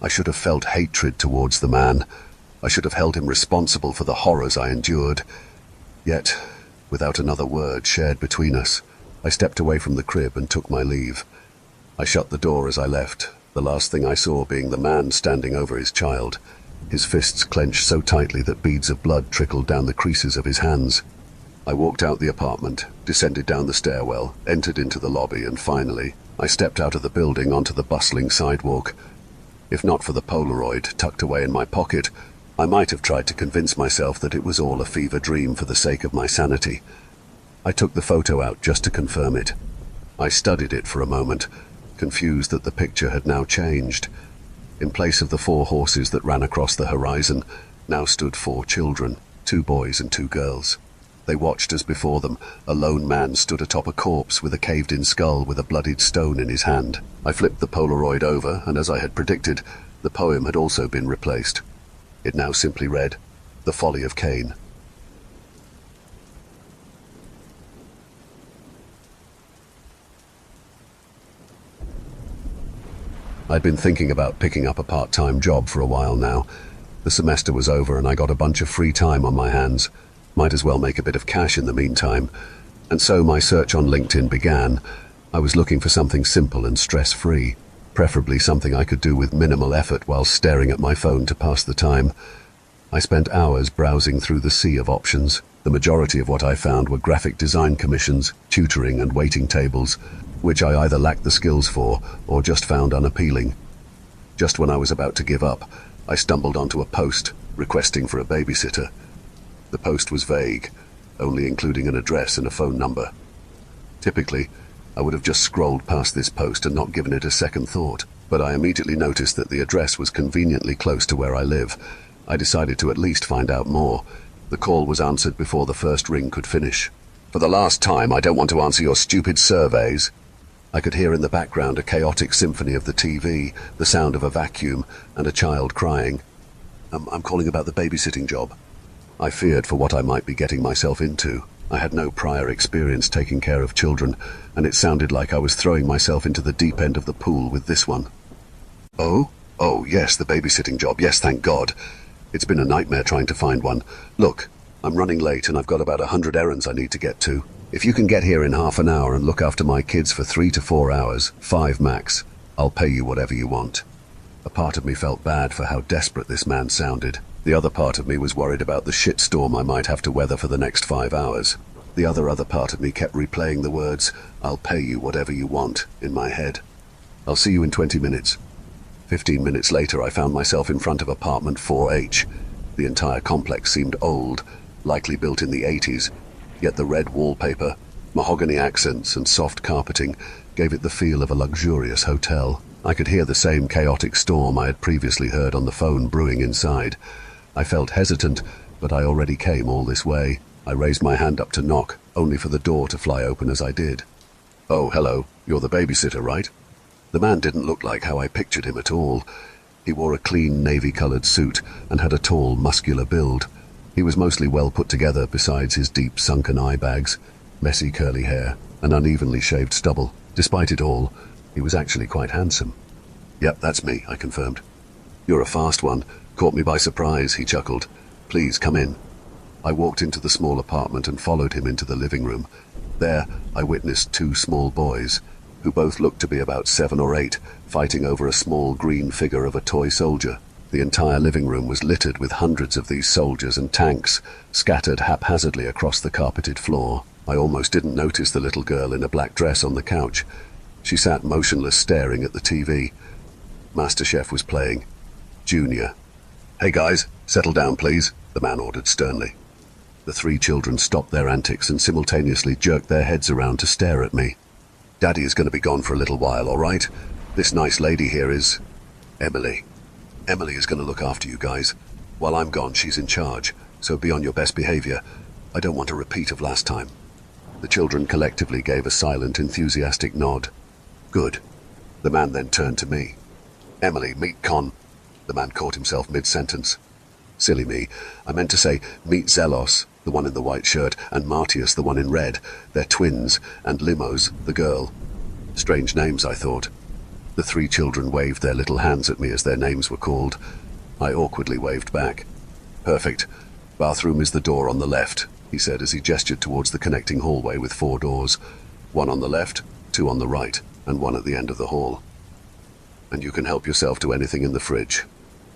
I should have felt hatred towards the man. I should have held him responsible for the horrors I endured. Yet, without another word shared between us, I stepped away from the crib and took my leave. I shut the door as I left, the last thing I saw being the man standing over his child, his fists clenched so tightly that beads of blood trickled down the creases of his hands. I walked out the apartment, descended down the stairwell, entered into the lobby, and finally, I stepped out of the building onto the bustling sidewalk. If not for the Polaroid tucked away in my pocket, I might have tried to convince myself that it was all a fever dream for the sake of my sanity. I took the photo out just to confirm it. I studied it for a moment, confused that the picture had now changed. In place of the 4 horses that ran across the horizon, now stood 4 children, 2 boys and 2 girls. They watched as before them a lone man stood atop a corpse with a caved-in skull with a bloodied stone in his hand. I flipped the Polaroid over, and as I had predicted, the poem had also been replaced. It now simply read, "The Folly of Cain." I'd been thinking about picking up a part-time job for a while now. The semester was over and I got a bunch of free time on my hands. Might as well make a bit of cash in the meantime. And so my search on LinkedIn began. I was looking for something simple and stress-free, preferably something I could do with minimal effort while staring at my phone to pass the time. I spent hours browsing through the sea of options. The majority of what I found were graphic design commissions, tutoring and waiting tables, which I either lacked the skills for or just found unappealing. Just when I was about to give up, I stumbled onto a post requesting for a babysitter. The post was vague, only including an address and a phone number. Typically, I would have just scrolled past this post and not given it a second thought, but I immediately noticed that the address was conveniently close to where I live. I decided to at least find out more. The call was answered before the first ring could finish. "For the last time, I don't want to answer your stupid surveys." I could hear in the background a chaotic symphony of the TV, the sound of a vacuum, and a child crying. I'm calling about the babysitting job," I feared for what I might be getting myself into. I had no prior experience taking care of children, and it sounded like I was throwing myself into the deep end of the pool with this one. Oh? Oh, yes, the babysitting job. Yes, thank God. It's been a nightmare trying to find one. Look, I'm running late and I've got about 100 errands I need to get to. If you can get here in half an hour and look after my kids for 3 to 4 hours, 5 max, I'll pay you whatever you want. A part of me felt bad for how desperate this man sounded. The other part of me was worried about the shitstorm I might have to weather for the next 5 hours. The other part of me kept replaying the words, "I'll pay you whatever you want," in my head. "I'll see you in 20 minutes. 15 minutes later, I found myself in front of apartment 4H. The entire complex seemed old, likely built in the 80s, yet the red wallpaper, mahogany accents, and soft carpeting gave it the feel of a luxurious hotel. I could hear the same chaotic storm I had previously heard on the phone brewing inside. I felt hesitant, but I already came all this way. I raised my hand up to knock, only for the door to fly open as I did. "Oh, hello. You're the babysitter, right?" The man didn't look like how I pictured him at all. He wore a clean navy-colored suit and had a tall, muscular build. He was mostly well put together besides his deep, sunken eye bags, messy curly hair, and unevenly shaved stubble. Despite it all, he was actually quite handsome. "Yep, that's me," I confirmed. "You're a fast one. Caught me by surprise," he chuckled. "Please, come in." I walked into the small apartment and followed him into the living room. There, I witnessed 2 small boys, who both looked to be about 7 or 8, fighting over a small green figure of a toy soldier. The entire living room was littered with hundreds of these soldiers and tanks, scattered haphazardly across the carpeted floor. I almost didn't notice the little girl in a black dress on the couch. She sat motionless, staring at the TV. MasterChef was playing. Junior. "Hey guys, settle down please," the man ordered sternly. The 3 children stopped their antics and simultaneously jerked their heads around to stare at me. "Daddy is going to be gone for a little while, all right? This nice lady here is... Emily. Emily is going to look after you guys. While I'm gone, she's in charge, so be on your best behavior. I don't want a repeat of last time." The children collectively gave a silent, enthusiastic nod. "Good." The man then turned to me. "Emily, meet Con..." The man caught himself mid-sentence. Silly me. I meant to say, "Meet Zelos," the one in the white shirt, and Martius, the one in red. They're twins, and Limos, the girl. Strange names, I thought. The 3 children waved their little hands at me as their names were called. I awkwardly waved back. "Perfect. Bathroom is the door on the left," he said as he gestured towards the connecting hallway with 4 doors. 1 on the left, 2 on the right, and 1 at the end of the hall. "And you can help yourself to anything in the fridge.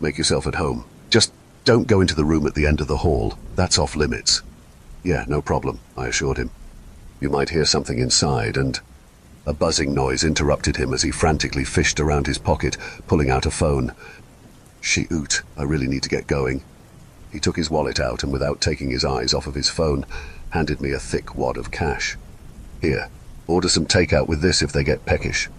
Make yourself at home. Just don't go into the room at the end of the hall. That's off limits." "Yeah, no problem," I assured him. "You might hear something inside," and... A buzzing noise interrupted him as he frantically fished around his pocket, pulling out a phone. "Shoot, I really need to get going." He took his wallet out and, without taking his eyes off of his phone, handed me a thick wad of cash. "Here, order some takeout with this if they get peckish."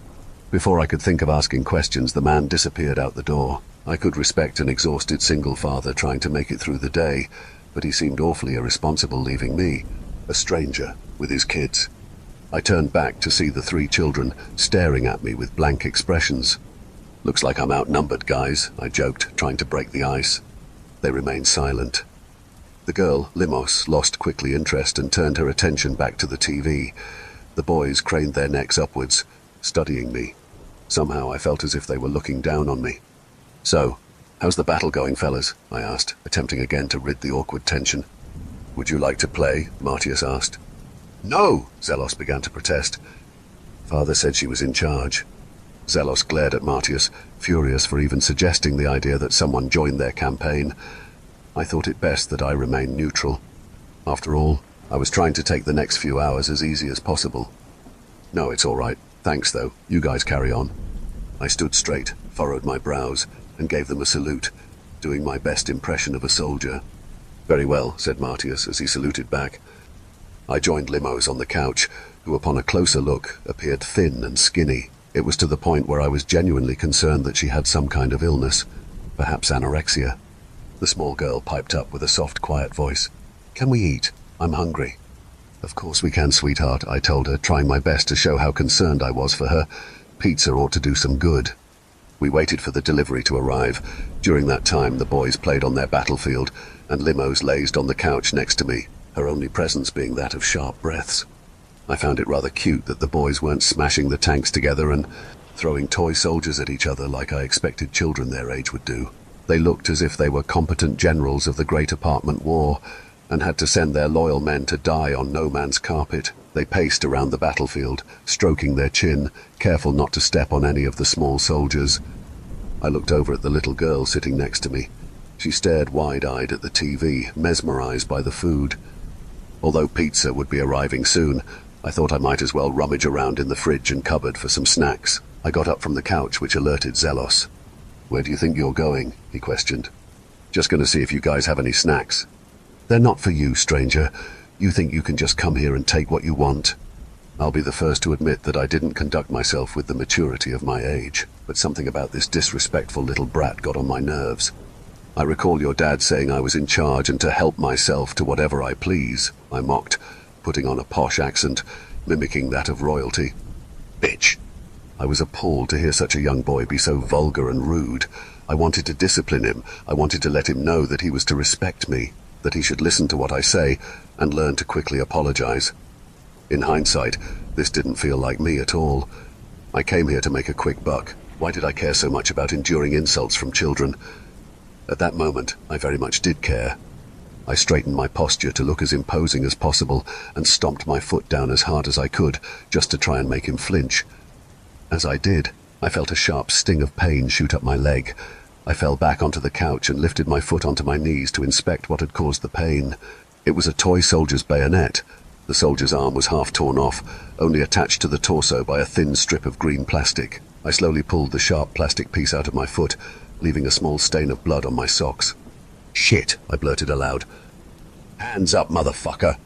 Before I could think of asking questions, the man disappeared out the door. I could respect an exhausted single father trying to make it through the day, but he seemed awfully irresponsible leaving me, a stranger, with his kids. I turned back to see the 3 children staring at me with blank expressions. "Looks like I'm outnumbered, guys," I joked, trying to break the ice. They remained silent. The girl, Limos, lost quickly interest and turned her attention back to the TV. The boys craned their necks upwards, studying me. Somehow I felt as if they were looking down on me. "So, how's the battle going, fellas?" I asked, attempting again to rid the awkward tension. "Would you like to play?" Martius asked. "No!" Zelos began to protest. Father said she was in charge. Zelos glared at Martius, furious for even suggesting the idea that someone join their campaign. I thought it best that I remain neutral. After all, I was trying to take the next few hours as easy as possible. "No, it's all right. Thanks, though. You guys carry on." I stood straight, furrowed my brows, and gave them a salute, doing my best impression of a soldier. "Very well," said Martius as he saluted back. I joined Limos on the couch, who upon a closer look appeared thin and skinny. It was to the point where I was genuinely concerned that she had some kind of illness, perhaps anorexia. The small girl piped up with a soft, quiet voice. "Can we eat? I'm hungry." "Of course we can, sweetheart," I told her, trying my best to show how concerned I was for her. "Pizza ought to do some good." We waited for the delivery to arrive. During that time, the boys played on their battlefield, and Limos lazed on the couch next to me, her only presence being that of sharp breaths. I found it rather cute that the boys weren't smashing the tanks together and throwing toy soldiers at each other like I expected children their age would do. They looked as if they were competent generals of the Great Apartment War and had to send their loyal men to die on no man's carpet. They paced around the battlefield, stroking their chin, careful not to step on any of the small soldiers. I looked over at the little girl sitting next to me. She stared wide-eyed at the TV, mesmerized by the food. Although pizza would be arriving soon, I thought I might as well rummage around in the fridge and cupboard for some snacks. I got up from the couch, which alerted Zelos. "Where do you think you're going?" he questioned. "Just going to see if you guys have any snacks." "They're not for you, stranger. You think you can just come here and take what you want?" I'll be the first to admit that I didn't conduct myself with the maturity of my age, but something about this disrespectful little brat got on my nerves. "I recall your dad saying I was in charge and to help myself to whatever I please," I mocked, putting on a posh accent, mimicking that of royalty. "Bitch!" I was appalled to hear such a young boy be so vulgar and rude. I wanted to discipline him. I wanted to let him know that he was to respect me, that he should listen to what I say, and learn to quickly apologize. In hindsight, this didn't feel like me at all. I came here to make a quick buck. Why did I care so much about enduring insults from children? At that moment, I very much did care. I straightened my posture to look as imposing as possible and stomped my foot down as hard as I could, just to try and make him flinch. As I did, I felt a sharp sting of pain shoot up my leg. I fell back onto the couch and lifted my foot onto my knees to inspect what had caused the pain. It was a toy soldier's bayonet. The soldier's arm was half torn off, only attached to the torso by a thin strip of green plastic. I slowly pulled the sharp plastic piece out of my foot, leaving a small stain of blood on my socks. "Shit," I blurted aloud. "Hands up, motherfucker!"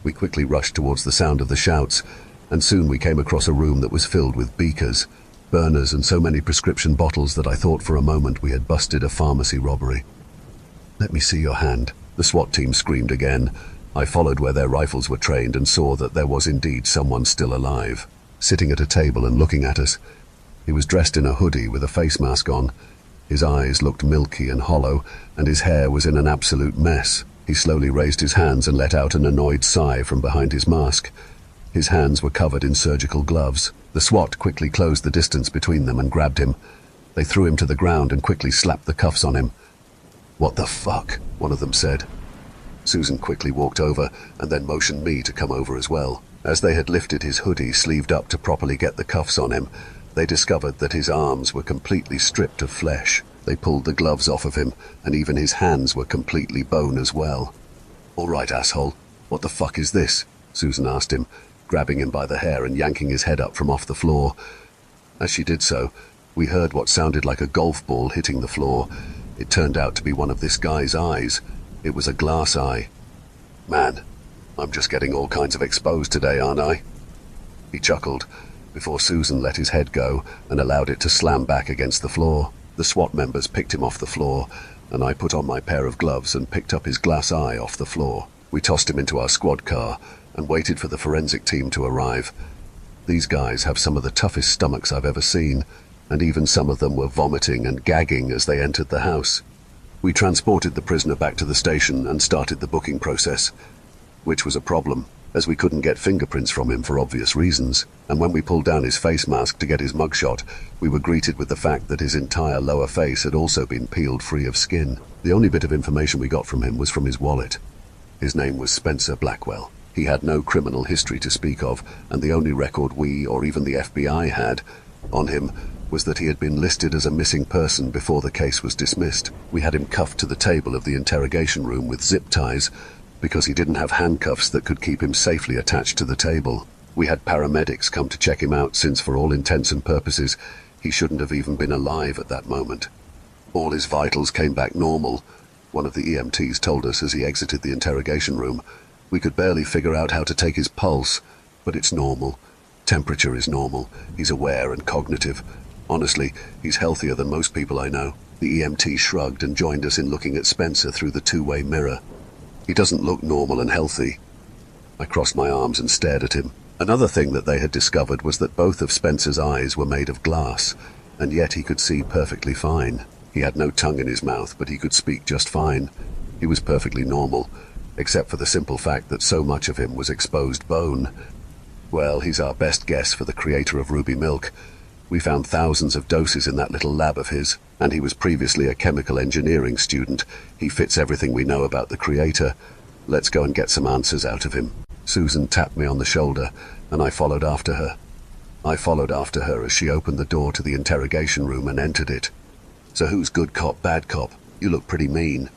We quickly rushed towards the sound of the shouts, and soon we came across a room that was filled with beakers, burners, and so many prescription bottles that I thought for a moment we had busted a pharmacy robbery. "Let me see your hand," the SWAT team screamed again. I followed where their rifles were trained and saw that there was indeed someone still alive, sitting at a table and looking at us. He was dressed in a hoodie with a face mask on. His eyes looked milky and hollow, and his hair was in an absolute mess. He slowly raised his hands and let out an annoyed sigh from behind his mask. His hands were covered in surgical gloves. The SWAT quickly closed the distance between them and grabbed him. They threw him to the ground and quickly slapped the cuffs on him. "What the fuck?" one of them said. Susan quickly walked over and then motioned me to come over as well. As they had lifted his hoodie sleeved up to properly get the cuffs on him, they discovered that his arms were completely stripped of flesh. They pulled the gloves off of him, and even his hands were completely bone as well. "All right, asshole. What the fuck is this?" Susan asked him, grabbing him by the hair and yanking his head up from off the floor. As she did so, we heard what sounded like a golf ball hitting the floor. It turned out to be one of this guy's eyes. It was a glass eye. "Man, I'm just getting all kinds of exposed today, aren't I?" He chuckled, before Susan let his head go and allowed it to slam back against the floor. The SWAT members picked him off the floor, and I put on my pair of gloves and picked up his glass eye off the floor. We tossed him into our squad car and waited for the forensic team to arrive. These guys have some of the toughest stomachs I've ever seen, and even some of them were vomiting and gagging as they entered the house. We transported the prisoner back to the station and started the booking process, which was a problem, as we couldn't get fingerprints from him for obvious reasons, and when we pulled down his face mask to get his mugshot, we were greeted with the fact that his entire lower face had also been peeled free of skin. The only bit of information we got from him was from his wallet. His name was Spencer Blackwell. He had no criminal history to speak of, and the only record we, or even the FBI, had on him was that he had been listed as a missing person before the case was dismissed. We had him cuffed to the table of the interrogation room with zip ties, because he didn't have handcuffs that could keep him safely attached to the table. We had paramedics come to check him out since, for all intents and purposes, he shouldn't have even been alive at that moment. All his vitals came back normal, one of the EMTs told us as he exited the interrogation room. We could barely figure out how to take his pulse, but it's normal. Temperature is normal. He's aware and cognitive. Honestly, he's healthier than most people I know. The EMT shrugged and joined us in looking at Spencer through the two-way mirror. "He doesn't look normal and healthy." I crossed my arms and stared at him. Another thing that they had discovered was that both of Spencer's eyes were made of glass, and yet he could see perfectly fine. He had no tongue in his mouth, but he could speak just fine. He was perfectly normal, except for the simple fact that so much of him was exposed bone. Well, he's our best guess for the creator of Ruby Milk. We found thousands of doses in that little lab of his, and he was previously a chemical engineering student. He fits everything we know about the creator. Let's go and get some answers out of him. Susan tapped me on the shoulder, and I followed after her. As she opened the door to the interrogation room and entered it. So who's good cop, bad cop? You look pretty mean.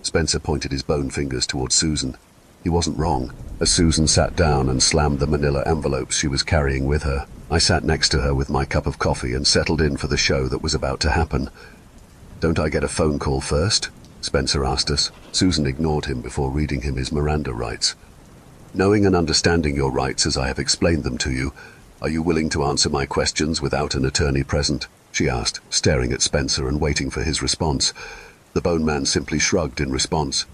Spencer pointed his bone fingers towards Susan. He wasn't wrong. As Susan sat down and slammed the manila envelopes she was carrying with her, I sat next to her with my cup of coffee and settled in for the show that was about to happen. Don't I get a phone call first? Spencer asked us. Susan ignored him before reading him his Miranda rights. Knowing and understanding your rights as I have explained them to you, are you willing to answer my questions without an attorney present? She asked, staring at Spencer and waiting for his response. The bone man simply shrugged in response.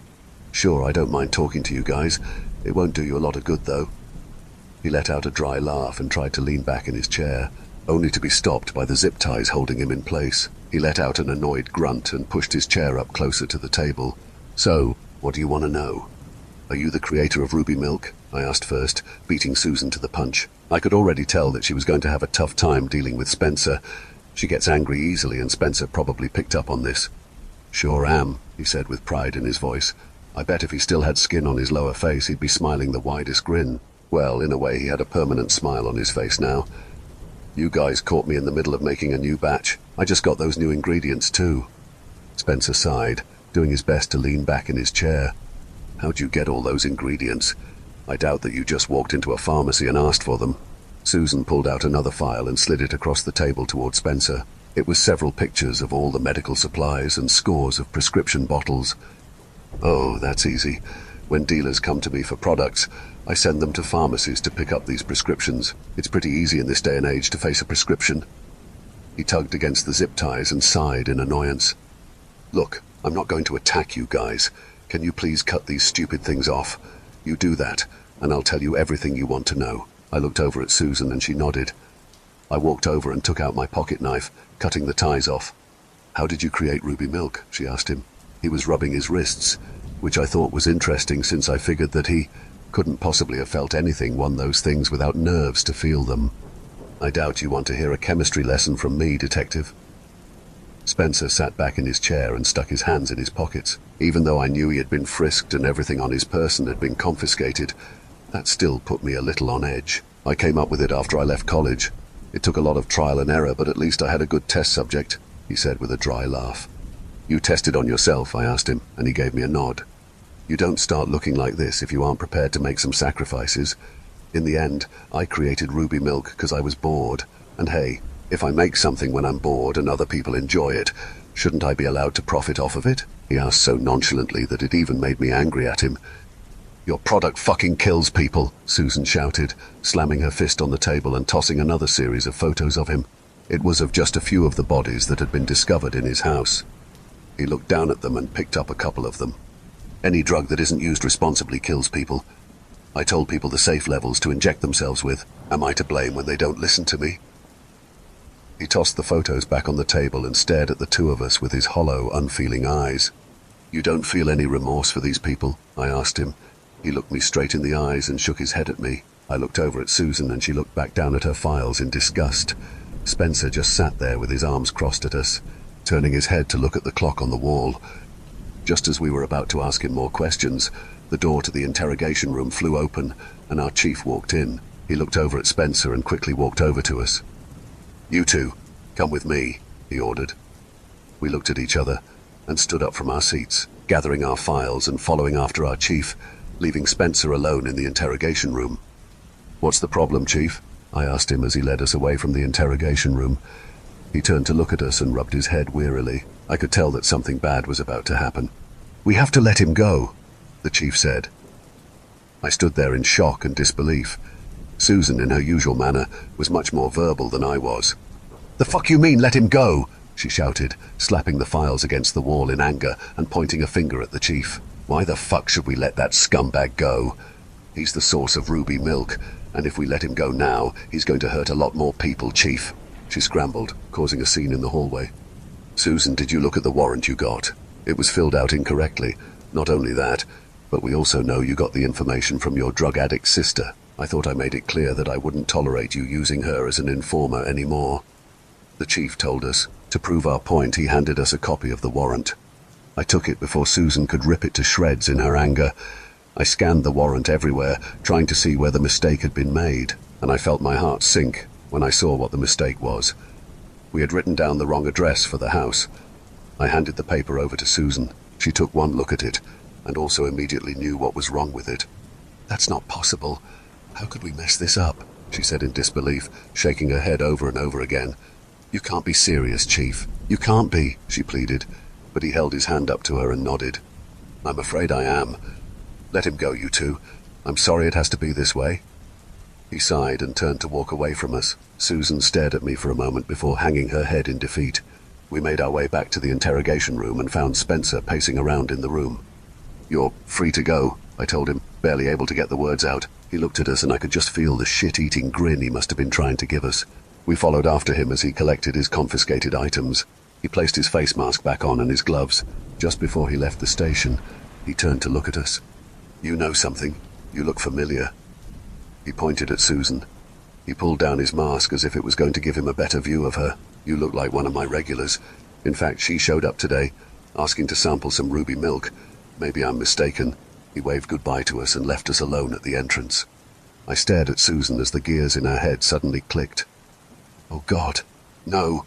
Sure, I don't mind talking to you guys. It won't do you a lot of good, though. He let out a dry laugh and tried to lean back in his chair, only to be stopped by the zip ties holding him in place. He let out an annoyed grunt and pushed his chair up closer to the table. So, what do you want to know? Are you the creator of Ruby Milk? I asked first, beating Susan to the punch. I could already tell that she was going to have a tough time dealing with Spencer. She gets angry easily, and Spencer probably picked up on this. Sure am, he said with pride in his voice. I bet if he still had skin on his lower face, he'd be smiling the widest grin. Well, in a way, he had a permanent smile on his face now. You guys caught me in the middle of making a new batch. I just got those new ingredients too. Spencer sighed, doing his best to lean back in his chair. How'd you get all those ingredients? I doubt that you just walked into a pharmacy and asked for them. Susan pulled out another file and slid it across the table toward Spencer. It was several pictures of all the medical supplies and scores of prescription bottles. Oh, that's easy. When dealers come to me for products, I send them to pharmacies to pick up these prescriptions. It's pretty easy in this day and age to face a prescription. He tugged against the zip ties and sighed in annoyance. Look, I'm not going to attack you guys. Can you please cut these stupid things off? You do that, and I'll tell you everything you want to know. I looked over at Susan and she nodded. I walked over and took out my pocket knife, cutting the ties off. How did you create Ruby Milk? She asked him. He was rubbing his wrists, which I thought was interesting since I figured that he couldn't possibly have felt anything, one those things without nerves to feel them. I doubt you want to hear a chemistry lesson from me, Detective. Spencer sat back in his chair and stuck his hands in his pockets. Even though I knew he had been frisked and everything on his person had been confiscated, that still put me a little on edge. I came up with it after I left college. It took a lot of trial and error, but at least I had a good test subject, he said with a dry laugh. You tested on yourself, I asked him, and he gave me a nod. You don't start looking like this if you aren't prepared to make some sacrifices. In the end, I created Ruby Milk because I was bored. And hey, if I make something when I'm bored and other people enjoy it, shouldn't I be allowed to profit off of it? He asked so nonchalantly that it even made me angry at him. Your product fucking kills people, Susan shouted, slamming her fist on the table and tossing another series of photos of him. It was of just a few of the bodies that had been discovered in his house. He looked down at them and picked up a couple of them. Any drug that isn't used responsibly kills people. I told people the safe levels to inject themselves with. Am I to blame when they don't listen to me? He tossed the photos back on the table and stared at the two of us with his hollow, unfeeling eyes. You don't feel any remorse for these people? I asked him. He looked me straight in the eyes and shook his head at me. I looked over at Susan and she looked back down at her files in disgust. Spencer just sat there with his arms crossed at us, turning his head to look at the clock on the wall. Just as we were about to ask him more questions, the door to the interrogation room flew open and our chief walked in. He looked over at Spencer and quickly walked over to us. You two, come with me, he ordered. We looked at each other and stood up from our seats, gathering our files and following after our chief, leaving Spencer alone in the interrogation room. What's the problem, Chief? I asked him as he led us away from the interrogation room. He turned to look at us and rubbed his head wearily. I could tell that something bad was about to happen. We have to let him go, the chief said. I stood there in shock and disbelief. Susan, in her usual manner, was much more verbal than I was. The fuck you mean, let him go? She shouted, slapping the files against the wall in anger and pointing a finger at the chief. Why the fuck should we let that scumbag go? He's the source of Ruby Milk, and if we let him go now, he's going to hurt a lot more people, Chief. She scrambled, causing a scene in the hallway. "Susan, did you look at the warrant you got? It was filled out incorrectly. Not only that, but we also know you got the information from your drug addict sister. I thought I made it clear that I wouldn't tolerate you using her as an informer anymore." The chief told us. To prove our point, he handed us a copy of the warrant. I took it before Susan could rip it to shreds in her anger. I scanned the warrant everywhere, trying to see where the mistake had been made, and I felt my heart sink when I saw what the mistake was. We had written down the wrong address for the house. I handed the paper over to Susan. She took one look at it, and also immediately knew what was wrong with it. "That's not possible. How could we mess this up?" she said in disbelief, shaking her head over and over again. "You can't be serious, Chief. You can't be," she pleaded, but he held his hand up to her and nodded. "I'm afraid I am. Let him go, you two. I'm sorry it has to be this way." He sighed and turned to walk away from us. Susan stared at me for a moment before hanging her head in defeat. We made our way back to the interrogation room and found Spencer pacing around in the room. "You're free to go," I told him, barely able to get the words out. He looked at us and I could just feel the shit-eating grin he must have been trying to give us. We followed after him as he collected his confiscated items. He placed his face mask back on and his gloves. Just before he left the station, he turned to look at us. "You know something. You look familiar." He pointed at Susan. He pulled down his mask as if it was going to give him a better view of her. "You look like one of my regulars. In fact, she showed up today, asking to sample some ruby milk. Maybe I'm mistaken." He waved goodbye to us and left us alone at the entrance. I stared at Susan as the gears in her head suddenly clicked. "Oh God, no!"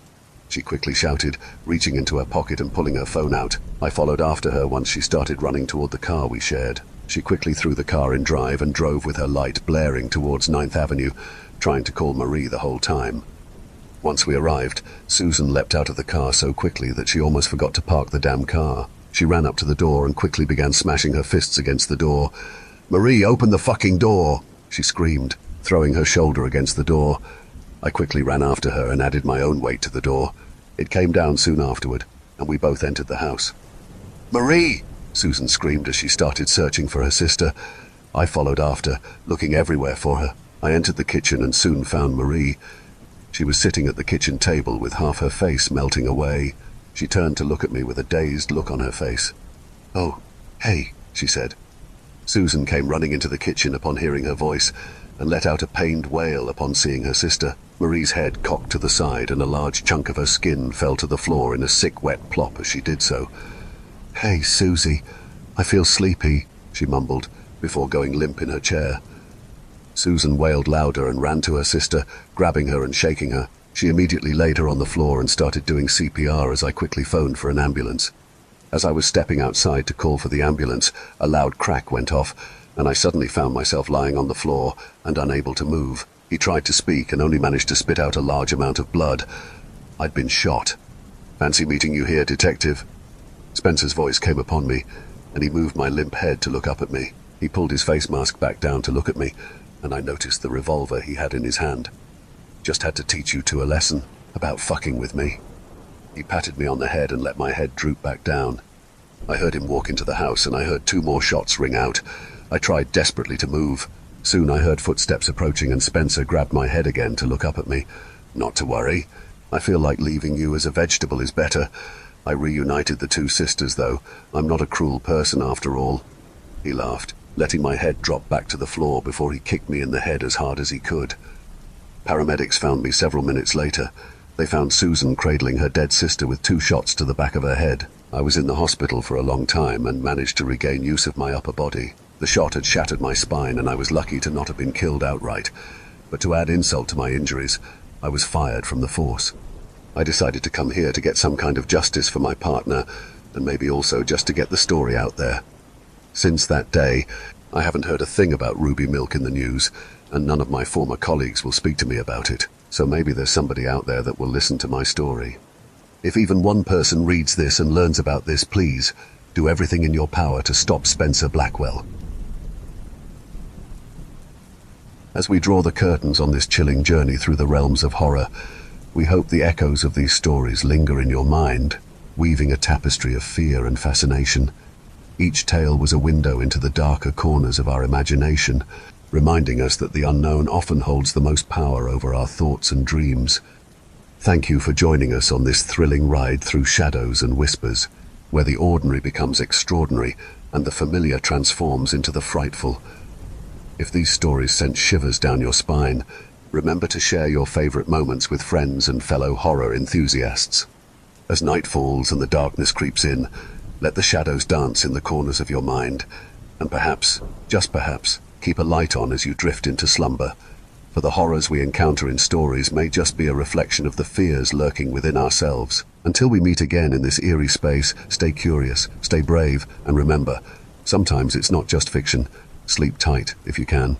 she quickly shouted, reaching into her pocket and pulling her phone out. I followed after her once she started running toward the car we shared. She quickly threw the car in drive and drove with her light blaring towards 9th Avenue, trying to call Marie the whole time. Once we arrived, Susan leapt out of the car so quickly that she almost forgot to park the damn car. She ran up to the door and quickly began smashing her fists against the door. "Marie, open the fucking door!" she screamed, throwing her shoulder against the door. I quickly ran after her and added my own weight to the door. It came down soon afterward, and we both entered the house. "Marie!" Susan screamed as she started searching for her sister. I followed after, looking everywhere for her. I entered the kitchen and soon found Marie. She was sitting at the kitchen table with half her face melting away. She turned to look at me with a dazed look on her face. "Oh, hey," she said. Susan came running into the kitchen upon hearing her voice and let out a pained wail upon seeing her sister. Marie's head cocked to the side and a large chunk of her skin fell to the floor in a sick wet plop as she did so. "Hey, Susie, I feel sleepy," she mumbled before going limp in her chair. Susan wailed louder and ran to her sister, grabbing her and shaking her. She immediately laid her on the floor and started doing CPR as I quickly phoned for an ambulance. As I was stepping outside to call for the ambulance, a loud crack went off, and I suddenly found myself lying on the floor and unable to move. He tried to speak and only managed to spit out a large amount of blood. I'd been shot. "Fancy meeting you here, detective." Spencer's voice came upon me, and he moved my limp head to look up at me. He pulled his face mask back down to look at me, and I noticed the revolver he had in his hand. "Just had to teach you two a lesson about fucking with me." He patted me on the head and let my head droop back down. I heard him walk into the house, and I heard 2 more shots ring out. I tried desperately to move. Soon I heard footsteps approaching, and Spencer grabbed my head again to look up at me. "Not to worry. I feel like leaving you as a vegetable is better. I reunited the 2 sisters, though. I'm not a cruel person after all." He laughed, letting my head drop back to the floor before he kicked me in the head as hard as he could. Paramedics found me several minutes later. They found Susan cradling her dead sister with 2 shots to the back of her head. I was in the hospital for a long time and managed to regain use of my upper body. The shot had shattered my spine, and I was lucky to not have been killed outright. But to add insult to my injuries, I was fired from the force. I decided to come here to get some kind of justice for my partner, and maybe also just to get the story out there. Since that day, I haven't heard a thing about ruby milk in the news, and none of my former colleagues will speak to me about it. So maybe there's somebody out there that will listen to my story. If even one person reads this and learns about this, please do everything in your power to stop Spencer Blackwell. As we draw the curtains on this chilling journey through the realms of horror, we hope the echoes of these stories linger in your mind, weaving a tapestry of fear and fascination. Each tale was a window into the darker corners of our imagination, reminding us that the unknown often holds the most power over our thoughts and dreams. Thank you for joining us on this thrilling ride through shadows and whispers, where the ordinary becomes extraordinary and the familiar transforms into the frightful. If these stories sent shivers down your spine, remember to share your favorite moments with friends and fellow horror enthusiasts. As night falls and the darkness creeps in, let the shadows dance in the corners of your mind, and perhaps, just perhaps, keep a light on as you drift into slumber. For the horrors we encounter in stories may just be a reflection of the fears lurking within ourselves. Until we meet again in this eerie space, stay curious, stay brave, and remember, sometimes it's not just fiction. Sleep tight if you can.